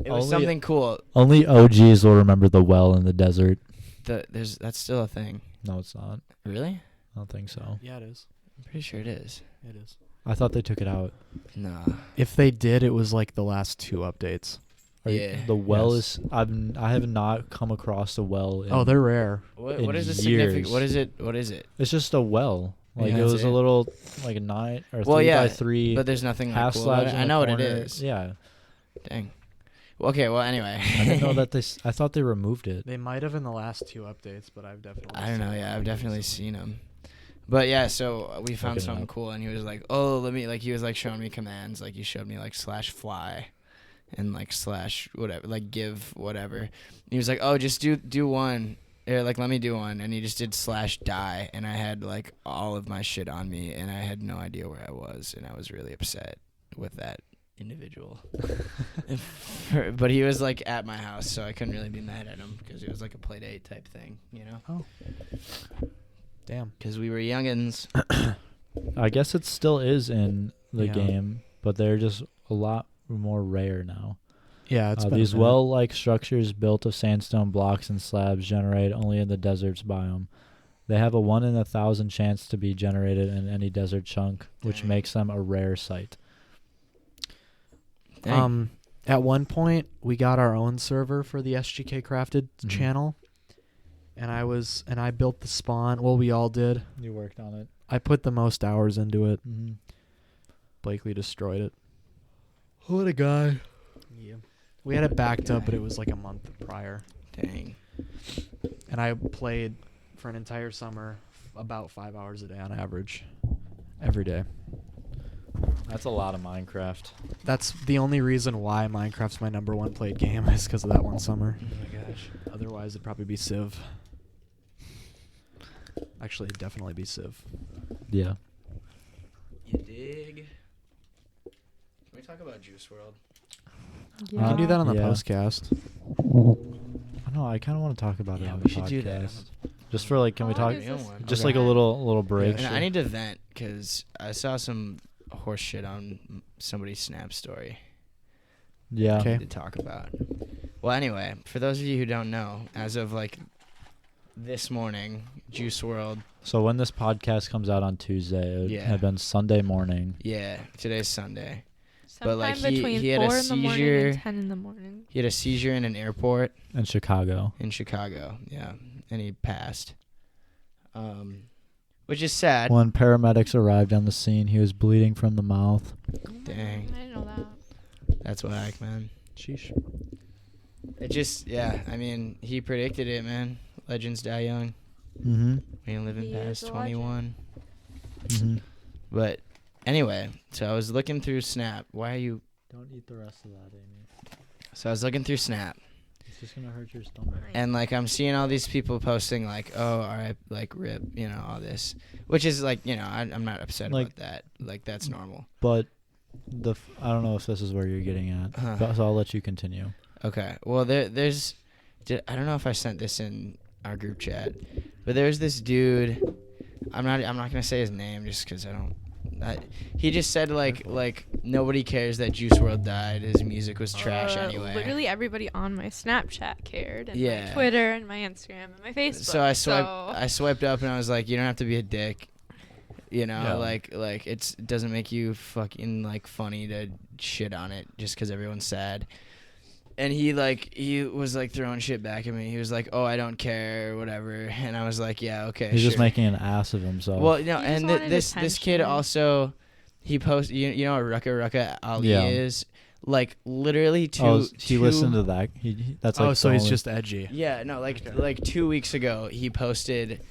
It was Only- something cool. Only OGs will remember the well in the desert. That's still a thing. No, it's not. Really? I don't think so. Yeah, it is. I'm pretty sure it is. It is. I thought they took it out. Nah. If they did, it was like the last 2 updates. Yeah. The well Yes. is. I have not come across a well. Oh, they're rare. What in is the significant? years. What is it? It's just a well. Like Yeah, it that's was it. a little like a 9 or Well, 3 yeah, by 3. But there's nothing like half cool about slabs. it. in I the know what it corner. is. Yeah. Dang. Well, okay. Well, anyway. I didn't know that they. I thought they removed it. They might have in the last 2 updates, but I've definitely. I don't know. seen Yeah, them I've definitely recently. seen them. But yeah, so we found Looking it something up. cool, and he was like, "Oh, let me," like he was like showing me commands, like he showed me like /fly, and like / whatever, like give whatever. And he was like, "Oh, just do one." Or like, let me do one, and he just did /die, and I had like all of my shit on me, and I had no idea where I was, and I was really upset with that individual. But he was like at my house, so I couldn't really be mad at him because it was like a play date type thing, you know? Damn. Because we were youngins. I guess it still is in the Yeah. game, but they're just a lot more rare now. Yeah, it's been a These minute. well-like structures built of sandstone blocks and slabs generate only in the desert's biome. They have a 1 in 1,000 chance to be generated in any desert chunk, which Dang. makes them a rare sight. Dang. At one point we got our own server for the SGK Crafted Mhm. channel, and I built the spawn. Well, we all did. You worked on it. I put the most hours into it. Mm-hmm. Blakely destroyed it. What a guy. Yeah. We had it backed up, but it was like a month prior. Dang. And I played for an entire summer about 5 hours a day on average. Every day. That's a lot of Minecraft. That's the only reason why Minecraft's my #1 played game is because of that one summer. Oh my gosh. Otherwise, it'd probably be Civ. Actually, it'd definitely be Civ. Yeah. You dig? Can we talk about Juice World? We can do that on the Yeah. Pootcast. I know. I kind of want to talk about it Yeah, on we the should do that. podcast. Just for like, can we How long talk? is this? Just Okay. like a little break. And I need to vent because I saw some horse shit on somebody's Snap story. Yeah. Okay. To talk about. Well, anyway, for those of you who don't know, as of like this morning, Juice World. So when this podcast comes out on Tuesday, it would Yeah. have been Sunday morning. Yeah, today's Sunday. Sometime But, like, between he had a 4 in the morning seizure. and 10 in the morning. He had a seizure in an airport In Chicago. in Chicago. Yeah, and he passed. Which is sad. When paramedics arrived on the scene, he was bleeding from the mouth. Dang. I didn't know that. That's whack, man. Sheesh. It just, yeah. I mean, he predicted it, man. Legends die young. Mm-hmm. We ain't living He is past a 21. Mm-hmm. But anyway, so I was looking through Snap. Why are you? Don't eat the rest of that, Amy. So I was looking through Snap, It's just gonna hurt your stomach. and like I'm seeing all these people posting like, "Oh, alright, like rip," you know, all this, which is like, you know, I'm not upset Like- about that. Like that's normal. But I don't know if this is where you're getting at, but so I'll let you continue. Okay. Well, there's, I don't know if I sent this in our group chat, but there's this dude. I'm not gonna say his name just because I don't. He just said like nobody cares that Juice WRLD died. His music was trash anyway. Literally everybody on my Snapchat cared, and Yeah. my Twitter, and my Instagram, and my Facebook. So I swiped up and I was like, you don't have to be a dick. You know, Yeah. like it doesn't make you fucking like funny to shit on it just because everyone's sad. And he was like throwing shit back at me. He was like, "Oh, I don't care," or whatever. And I was like, "Yeah, okay." He's just sure." making an ass of himself. Well, no, He just and wanted this kid attention. also, he posted. You know what Rucka Ali Yeah. is? Like literally he listened to that. That's like So the he's only- just edgy. Yeah, no, like 2 weeks ago, he posted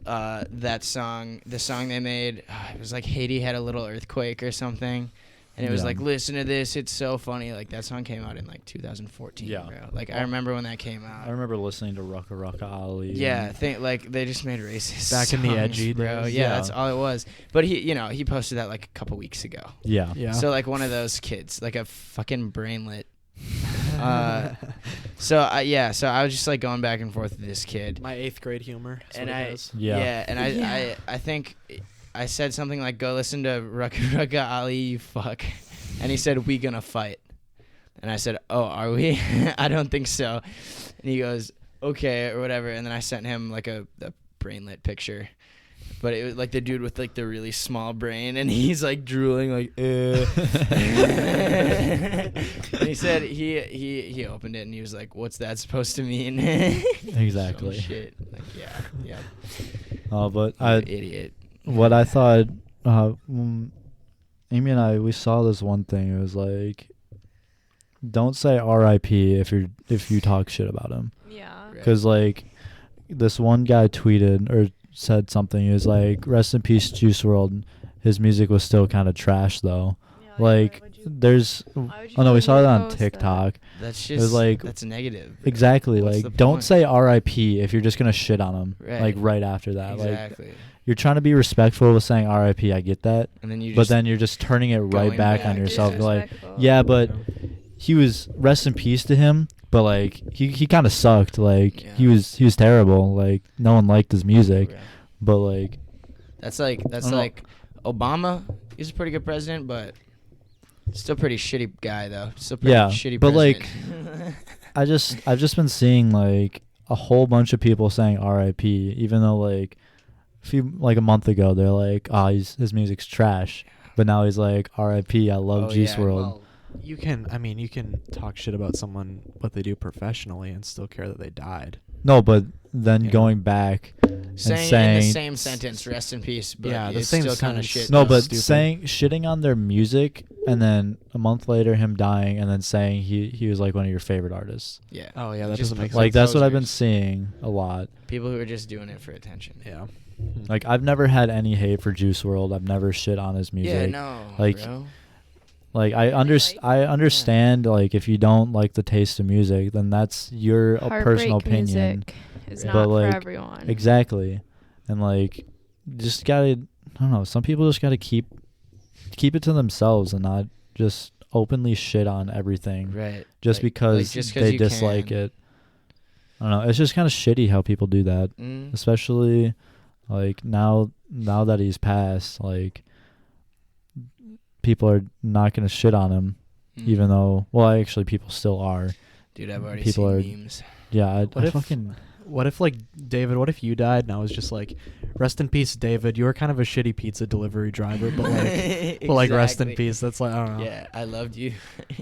that song, the song they made. It was like Haiti had a little earthquake or something, and it was Yeah. like, listen to this, it's so funny. Like that song came out in like 2014, Yeah. bro. Like I remember when that came out. I remember listening to Rucka Ali. Yeah, and- like they just made racist Back in the songs, edgy bro. days. Yeah, Yeah. that's all it was. But he posted that like a couple weeks ago. Yeah. Yeah. So like one of those kids, like a fucking brainlet. So I was just like going back and forth with this kid, My 8th grade humor. Is and what it I is. Yeah. and Yeah. I think I said something like, "Go listen to Rucka Ali, you fuck," and he said, "We gonna fight," and I said, "Oh, are we?" I don't think so, and he goes, "Okay," or whatever, and then I sent him like a brainlet picture. But it was like the dude with like the really small brain, and he's like drooling, like. And he said he opened it and he was like, "What's that supposed to mean?" Exactly. Some shit. Like yeah. But You idiot. what I thought, Amy and I, we saw this one thing. It was like, don't say R.I.P. if you talk shit about him, Yeah. Right. because like this one guy tweeted or said something. He was like, "Rest in peace, Juice World." His music was still kind of trash though. Like there's oh no, we saw it on TikTok. That's It was just like that's negative. bro. exactly What's the like don't point? say R.I.P. if you're just gonna shit on him Right. like right after that. Like Exactly. you're trying to be respectful with saying R.I.P. I get that, And then you but just then you're just turning it right going back on back, yourself. yeah. Like Disrespectful. yeah, but he was rest in peace to him. But like he kind of sucked. Like Yeah. he was terrible. Like no one liked his music. Right. But like That's I don't know. like Obama. He's a pretty good president, but still pretty shitty guy though. Still pretty Yeah, shitty but, president. I've just been seeing like a whole bunch of people saying R.I.P. even though like a month ago they're like, oh, his music's trash, but now he's like R.I.P. I love Oh, Juice yeah, World. Well, you can talk shit about someone what they do professionally and still care that they died. No, but then Yeah. going back and saying in the saying same sentence, rest in peace. But Yeah, the it's same still kind of sentence. shit. no, That's but stupid. saying shitting on their music and then a month later him dying and then saying he was like one of your favorite artists. Yeah. Oh yeah, that Just doesn't make Like sense. that's what I've been posers. seeing a lot. People who are just doing it for attention. Yeah. Like I've never had any hate for Juice World. I've never shit on his music. Yeah, no, like, bro. Like I understand like if you don't like the taste of music, then that's your personal Heartbreak opinion. music is Right. not But, like, for everyone. Exactly. And like just gotta I don't know, some people just gotta keep it to themselves and not just openly shit on everything Right. just Like- because like, just 'cause they you dislike can. it. I don't know. It's just kind of shitty how people do that, Mm. especially like now that he's passed. Like people are not gonna shit on him, Mm. even though actually people still are. Dude, I've already people seen are- memes. Yeah, I What if- fucking What if like David? What if you died and I was just like, rest in peace, David. You were kind of a shitty pizza delivery driver, but like rest in Exactly. peace. That's like I don't know. Yeah, I loved you.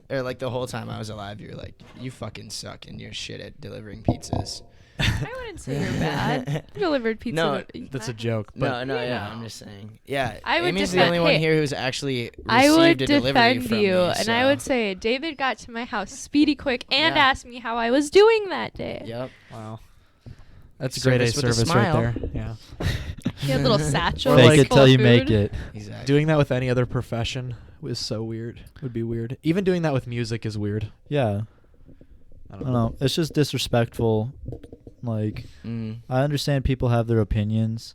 Or like the whole time I was alive, you were like, you fucking suck and you're shit at delivering pizzas. I wouldn't say you're bad. You delivered pizza. No, That's a joke. But No, yeah, Yeah. I'm just saying. Yeah, I would Amy's the defend- only one hey, here who's actually received I would a delivery defend from you, me, and I so- would say David got to my house speedy quick and Yeah. asked me how I was doing that day. Yep. wow, that's grade A Service with a service right smile. there. Yeah. He had a little satchel. Or fake like- it full till of you make food. it. Exactly. Doing that with any other profession was so weird. Would be weird. Even doing that with music is weird. Yeah, I I don't don't know. It's just disrespectful. Like Mm. I understand people have their opinions,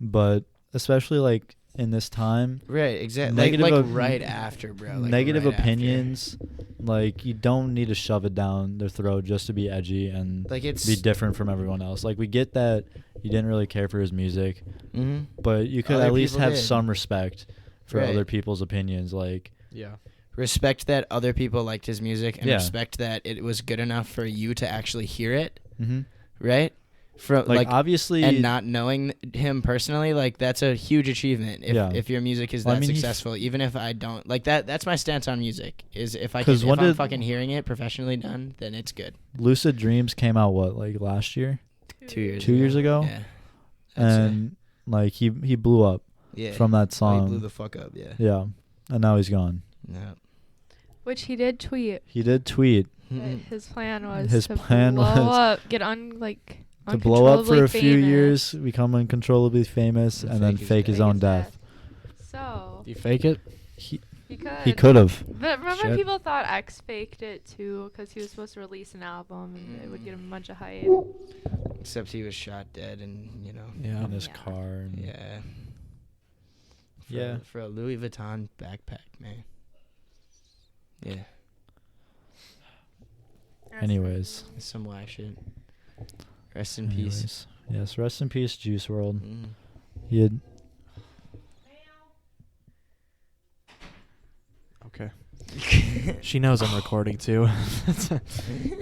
but especially like in this time, Right, exactly. Negative Like op- right after, bro. Like negative right after. opinions, like you don't need to shove it down their throat just to be edgy and Like it's be different from everyone else. Like we get that you didn't really care for his music, Mhm. but you could Other at least people have did. some respect for Right. other people's opinions. Like Yeah. Respect that other people liked his music, and Yeah. respect that it was good enough for you to actually hear it, mm-hmm. right? From like obviously, and not knowing him personally, like that's a huge achievement. If your music is that Well, I mean, he- successful, even if I don't like that, that's my stance on music. Is if I can, 'Cause if when I'm did- fucking hearing it professionally done, then it's good. Lucid Dreams came out like last year, 2 years. 2 years ago, Yeah. I'd say. and like he blew up Yeah. from that Oh, he song. blew the fuck up. Yeah. Yeah, and now he's gone. No. Which he did tweet. He did tweet that His plan was His to plan blow was up, get to blow up for uncontrollably a few famous. years, become uncontrollably famous, And and then fake his own death. So Do you fake it? He he could. could have. But remember, Shit. people thought X faked it too because he was supposed to release an album and it would get him a bunch of hype. Except he was shot dead, and you know. Yeah. In his Yeah. car. And Yeah. Yeah. For a Louis Vuitton backpack, man. Yeah. Anyways. It's some whack shit. Rest in peace. Anyways. Yes, rest in peace, Juice World. Mm. He had Okay. She knows I'm recording too.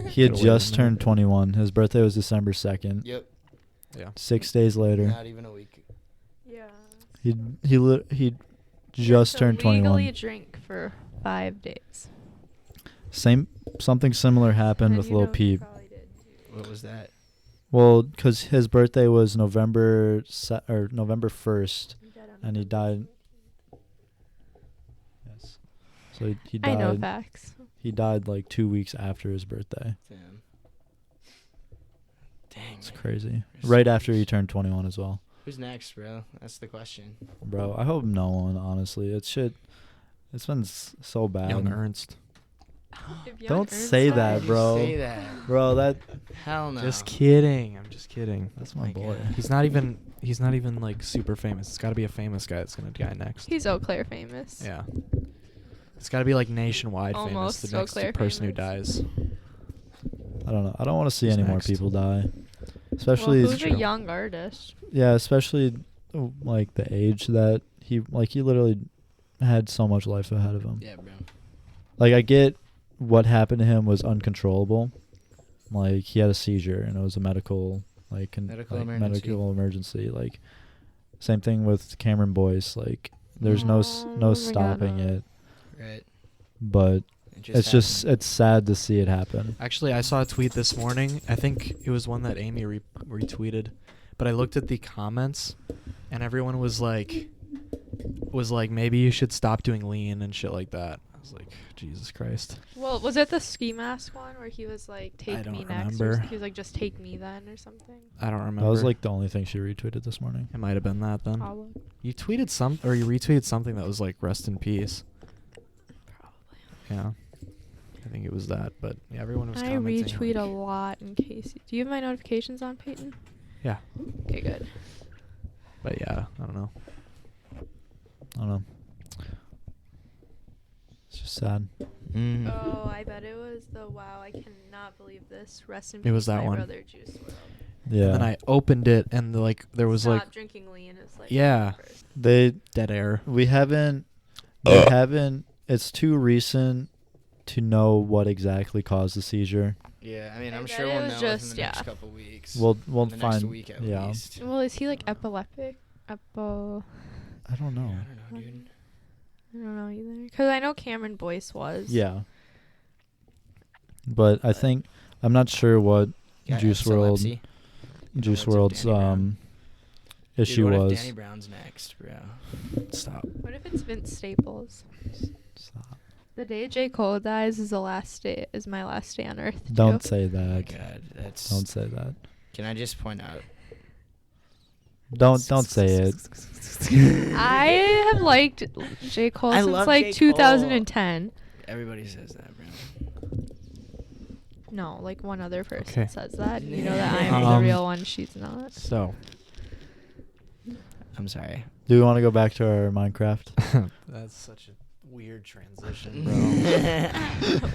he had Gotta wait a just turned minute. 21. His birthday was December 2nd. Yep. Yeah. 6 days later, Not even a week. Yeah. he just turned Legally 21. drink for 5 days. Something similar happened And with you Lil know he Peep. probably did too. What was that? Well, because his birthday was November 1st, and he died. Yes. So he I died. know facts. He died like 2 weeks after his birthday. Damn. Dang. It's crazy. Rest Right in after he peace. turned 21 as well. Who's next, bro? That's the question. Bro, I hope no one, honestly. It's been so bad. Young Ernst. If Young Don't Ernst say died- that, You bro. Say that. Bro, that Hell no. Just kidding. I'm just kidding. that's my My boy. God. He's not even like super famous. It's got to be a famous guy that's gonna die next. He's Eau Claire famous. Yeah. It's got to be like nationwide Almost famous. The next Eau Claire person who famous. dies. I don't know. I don't want to see Who's any more next? people die. Especially Well, who's a young artist? yeah, especially like the age that he literally had so much life ahead of him. Yeah, bro. Like I get what happened to him was uncontrollable. Like he had a seizure and it was a medical Medical like, emergency. medical emergency. Like same thing with Cameron Boyce. Like there's Oh no my stopping God. it. Right. But It it's sad to see it happen. Actually, I saw a tweet this morning. I think it was one that Amy retweeted. But I looked at the comments, and everyone was like, maybe you should stop doing lean and shit like that. I was like, Jesus Christ. Well, was it the ski mask one where he was like, "Take don't me next"? Or remember. he was like, "Just take me then" or something. I don't remember. That was like the only thing she retweeted this morning. It might have been that then. Probably. You tweeted or you retweeted something that was like rest in peace. Probably. Yeah. I think it was that, but yeah, everyone was I commenting. retweet a like- lot in case. Do you have my notifications on, Peyton? Yeah. Okay, good. But yeah, I don't know. I don't know. It's just sad. Mm. Oh, I bet it was the wow. I cannot believe this. Rest in It peace, was that my one. brother Juice WRLD. Yeah. And then I opened it and there was Stop like drinking lean. It's like Yeah. first. they dead air. we haven't it's too recent to know what exactly caused the seizure. Yeah, I mean, I I'm bet sure it we'll was know just- within the next yeah. couple weeks. We'll the find next week at yeah. least. Well, is he like epileptic? I don't know. I don't know, dude. I don't know either. Because I know Cameron Boyce was. Yeah. But I think I'm not sure what Got Juice WRLD epilepsy. Juice What's WRLD's Danny Brown? issue Dude, what was. if Danny Brown's next, bro? Stop. What if it's Vince Staples? Stop. The day J. Cole dies is the last day. Is my last day on Earth. Don't too. say Oh my that. God, that's. Don't say that. Can I just point out? Don't say it. I have liked J. Cole I since love like J. Cole. 2010. Everybody says that, bro. No, like one other person Okay. says that. You know that I am the Um, real one. She's not. So I'm sorry. Do we want to go back to our Minecraft? that's such a weird transition,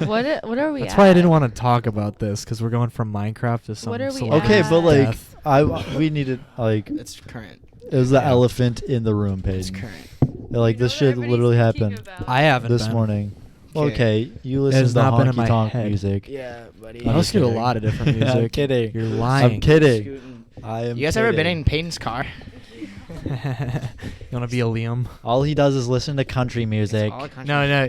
What are we? That's at? why I didn't want to talk about this because we're going from Minecraft to some. What are we celebrity Okay, at? but like death. we needed like It's current. it was the Yeah. elephant in the room, It's Peyton. current. Like You know this what shit everybody's literally thinking happened about? I haven't this been. morning. Okay. Okay, you listen has to not been in honky my tonk head. music. Yeah, buddy. I I'm just listen to a kidding. lot of different music. I'm kidding. You're lying. I'm kidding. Scooting. I am. You guys ever been kidding. in Peyton's car? You want to be a Liam? All he does is listen to country music. It's all country. No.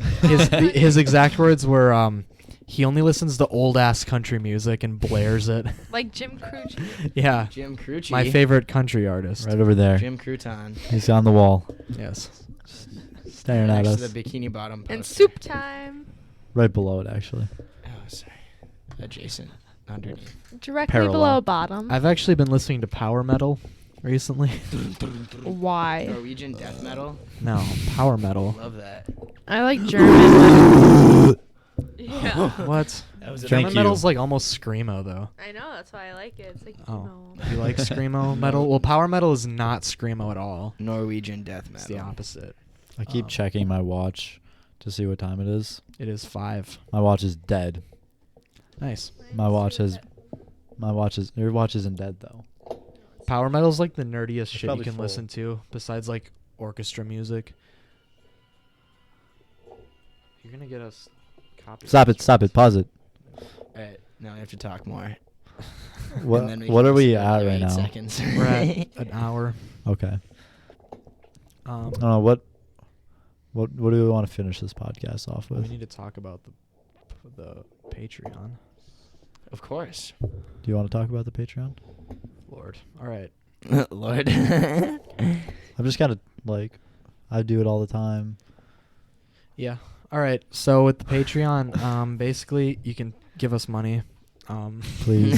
His exact words were he only listens to old ass country music and blares it. Like Jim Crucci. Yeah. Jim Crucci. My favorite country artist. Right over there. Jim Crouton. He's on the wall, Yes. staring at Next us. to the bikini bottom poster. And soup time. Right below it, actually. Oh, sorry. Adjacent. Underneath. Directly Parallel. below bottom. I've actually been listening to power metal recently. Why? Norwegian death metal. No, power metal. Love that. I like German. Yeah. What? That was a Thank German you. metal's like almost screamo though. I know, that's why I like it. It's like Oh. emo. You like screamo metal? Well, power metal is not screamo at all. Norwegian death It's metal. the opposite. I keep checking my watch to see what time it is. It is 5. My watch is dead. Nice. Your watch isn't dead though. Power metal's like the nerdiest shit you probably can full. listen to besides like orchestra music. You're gonna get us copyright. Stop it, pause it. Alright, now we have to talk more. What And then we what can are we just go at another right 8 now? Seconds. We're at an hour. Okay. I Um, don't know what do we want to finish this podcast off we with? need to talk about the Patreon. Of course. Do you want to talk about the Patreon? Lord. All right. Lord. I'm just kind of like I do it all the time. Yeah. All right. So with the Patreon, basically you can give us money. Please.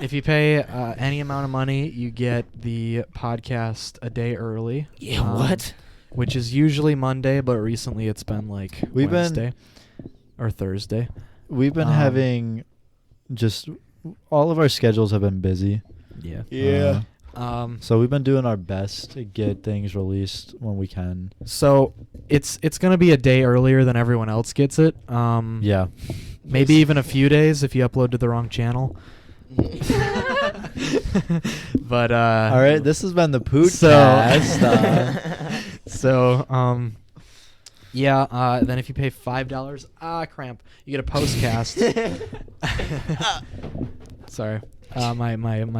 If you pay any amount of money, you get the podcast a day early. Yeah, what? Which is usually Monday, but recently it's been like We've been- Wednesday or Thursday. We've been having just all of our schedules have been busy. Yeah. So we've been doing our best to get things released when we can. So it's gonna be a day earlier than everyone else gets it. Yeah. Maybe even a few days if you upload to the wrong channel. But All right, this has been the Pootcast. Then if you pay $5, cramp, you get a postcast. Sorry. My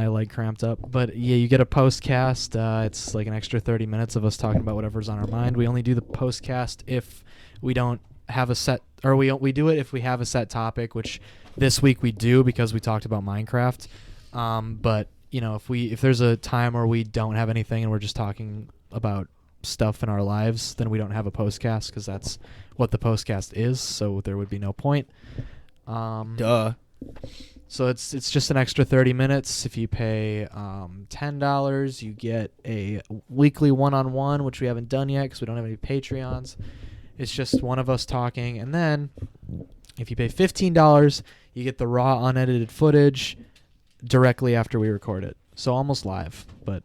leg cramped up. But yeah, you get a postcast. It's like an extra 30 minutes of us talking about whatever's on our mind. We only do the postcast if we don't have a set, or we do it if we have a set topic, which this week we do because we talked about Minecraft. But you know, if there's a time where we don't have anything and we're just talking about stuff in our lives, then we don't have a postcast because that's what the postcast is. So there would be no point. Duh. So it's just an extra 30 minutes. If you pay $10, you get a weekly one-on-one, which we haven't done yet because we don't have any Patreons. It's just one of us talking. And then if you pay $15, you get the raw, unedited footage directly after we record it. So almost live, but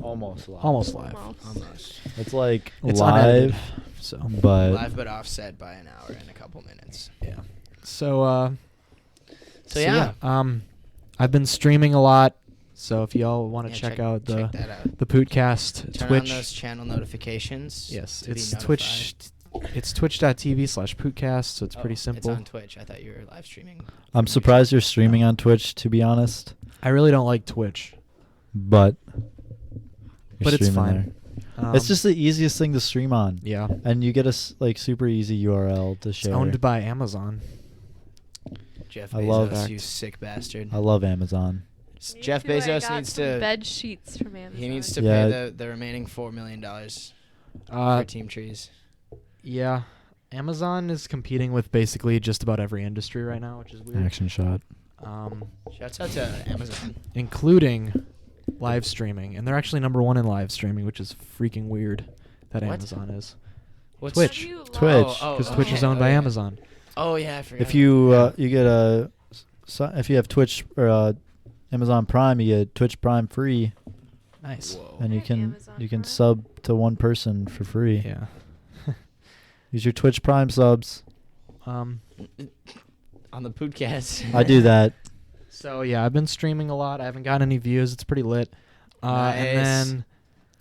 Almost live. almost live. Almost. It's like It's live, unedited, so but Live but offset by an hour and a couple minutes. yeah. So yeah. I've been streaming a lot. So if y'all want to Yeah, check out the check that out. the Pootcast Turn Twitch. on those channel notifications. Yes, to be it's notified. Twitch. It's twitch.tv/Pootcast, so it's pretty It's simple. on Twitch. I thought you were live streaming. I'm surprised you're streaming on Twitch, to be honest. I really don't like Twitch, But but it's streaming fine. there. It's just the easiest thing to stream on, yeah. and you get a super easy URL to It's share. owned by Amazon. Jeff I Bezos, love- you sick bastard. I love Amazon. Jeff Me too, I Bezos got needs some to. bed sheets from Amazon. He needs to Yeah. pay the remaining $4 million Uh, for Team Trees. yeah. Amazon is competing with basically just about every industry right now, which is weird. Action shot. Shouts out to Amazon. Including live streaming, and they're actually number one in live streaming, which is freaking weird that What? Amazon is. What's Twitch. How do you love- Twitch. Because oh, Twitch okay. is owned by yeah. Amazon. Oh yeah, I forgot. If you about that. you get if you have Twitch or Amazon Prime, you get Twitch Prime free, Nice. Whoa. and you I have can Amazon you can Prime. sub to one person for free. Yeah. Use your Twitch Prime subs. On the Pootcast. I do that. So yeah, I've been streaming a lot. I haven't gotten any views. It's pretty lit. Nice. And then,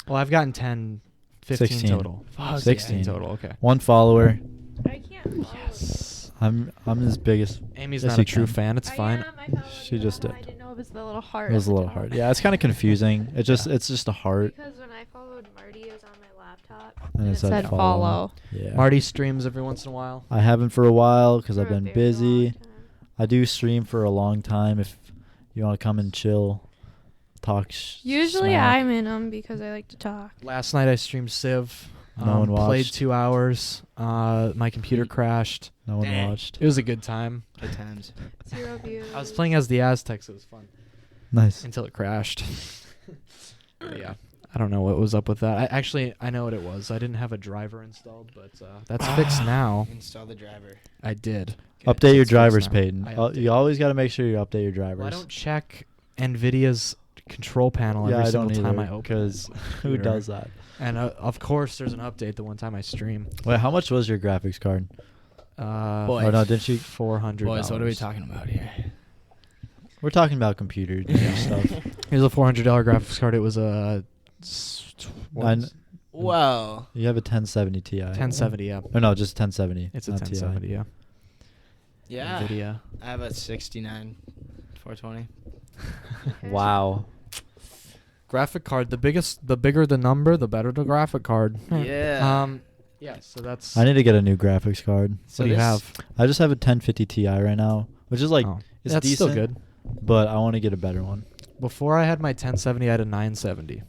well, I've gotten 10, 15 16. total. Fuck 16 yeah. total. Okay. One follower. I can't follow Yes. I'm his biggest. Amy's Yes, not you a true can. fan. It's I fine. am, I followed She you, just although I did. didn't know it was the little heart. It was at a the little top. hard. Yeah, it's kind of confusing. It just Yeah. it's just a heart. Because when I followed Marty, it was on my laptop. And it it said said follow. follow. Yeah. Marty streams every once in a while. I haven't for a while because For I've a been very busy. long time. I do stream for a long time. If you want to come and chill, talk. Usually smack. I'm in them because I like to talk. Last night I streamed Civ. No one Played watched. 2 hours. My computer crashed. No one Dang. watched. It was a good time. Good times. 0 views. I was playing as the Aztecs. It was fun Nice. until it crashed. But yeah, I don't know what was up with that. I know what it was. I didn't have a driver installed, but that's fixed now. Install the driver. I did. Good. Update your It's fixed drivers, now. Peyton. I You updated. always got to make sure you update your drivers. Well, I don't check Nvidia's control panel yeah, every I single don't time either I open because the who computer. does that? And of course, there's an update the one time I stream. Wait, how much was your graphics card? Boy. Or no, didn't you? $400. Boys, what are we talking about here? We're talking about computer stuff. Here's a $400 graphics card. It was a Nine- Whoa. You have a 1070 Ti. 1070. Yeah, Or no, just 1070. it's a not Ti. 1070. Yeah. Yeah. Nvidia. I have a 69 420. Wow. Graphic card. The bigger the number, the better the graphic card. Yeah. Yeah. So that's. I need to get a new graphics card. What do you this- have? I just have a 1050 Ti right now, which is like Oh, it's that's decent, still good. but I want to get a better one. Before I had my 1070, I had a 970.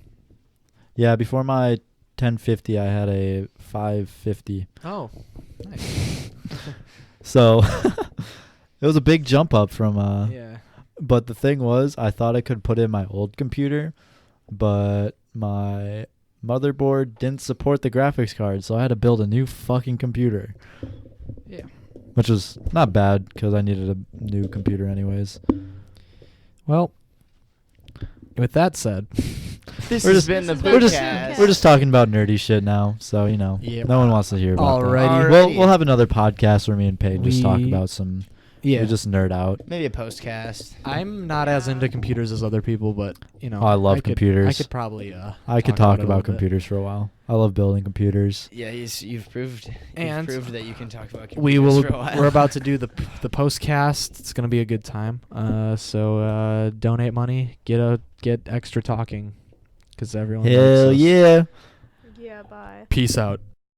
Yeah, before my 1050, I had a 550. Oh, nice. So It was a big jump up from Yeah. But the thing was, I thought I could put in my old computer, but my motherboard didn't support the graphics card, so I had to build a new fucking computer. Yeah. Which was not bad because I needed a new computer anyways. Well, with that said, This We're has just- been the We're just Pootcast. we're just talking about nerdy shit now, so Yep. no one wants to hear about Alrighty. that. We'll have another podcast where me and Paige just talk We- about some. yeah. We just nerd out. Maybe a postcast. I'm not as into computers as other people, but Oh, I love computers. I could probably. I could talk it a about little bit. computers for a while. I love building computers. Yeah, you've proved And that you can talk about computers We will. for a while. We're about to do the postcast. It's gonna be a good time. So donate money. Get extra talking, because everyone. Hell likes us. yeah. Yeah, bye. Peace out.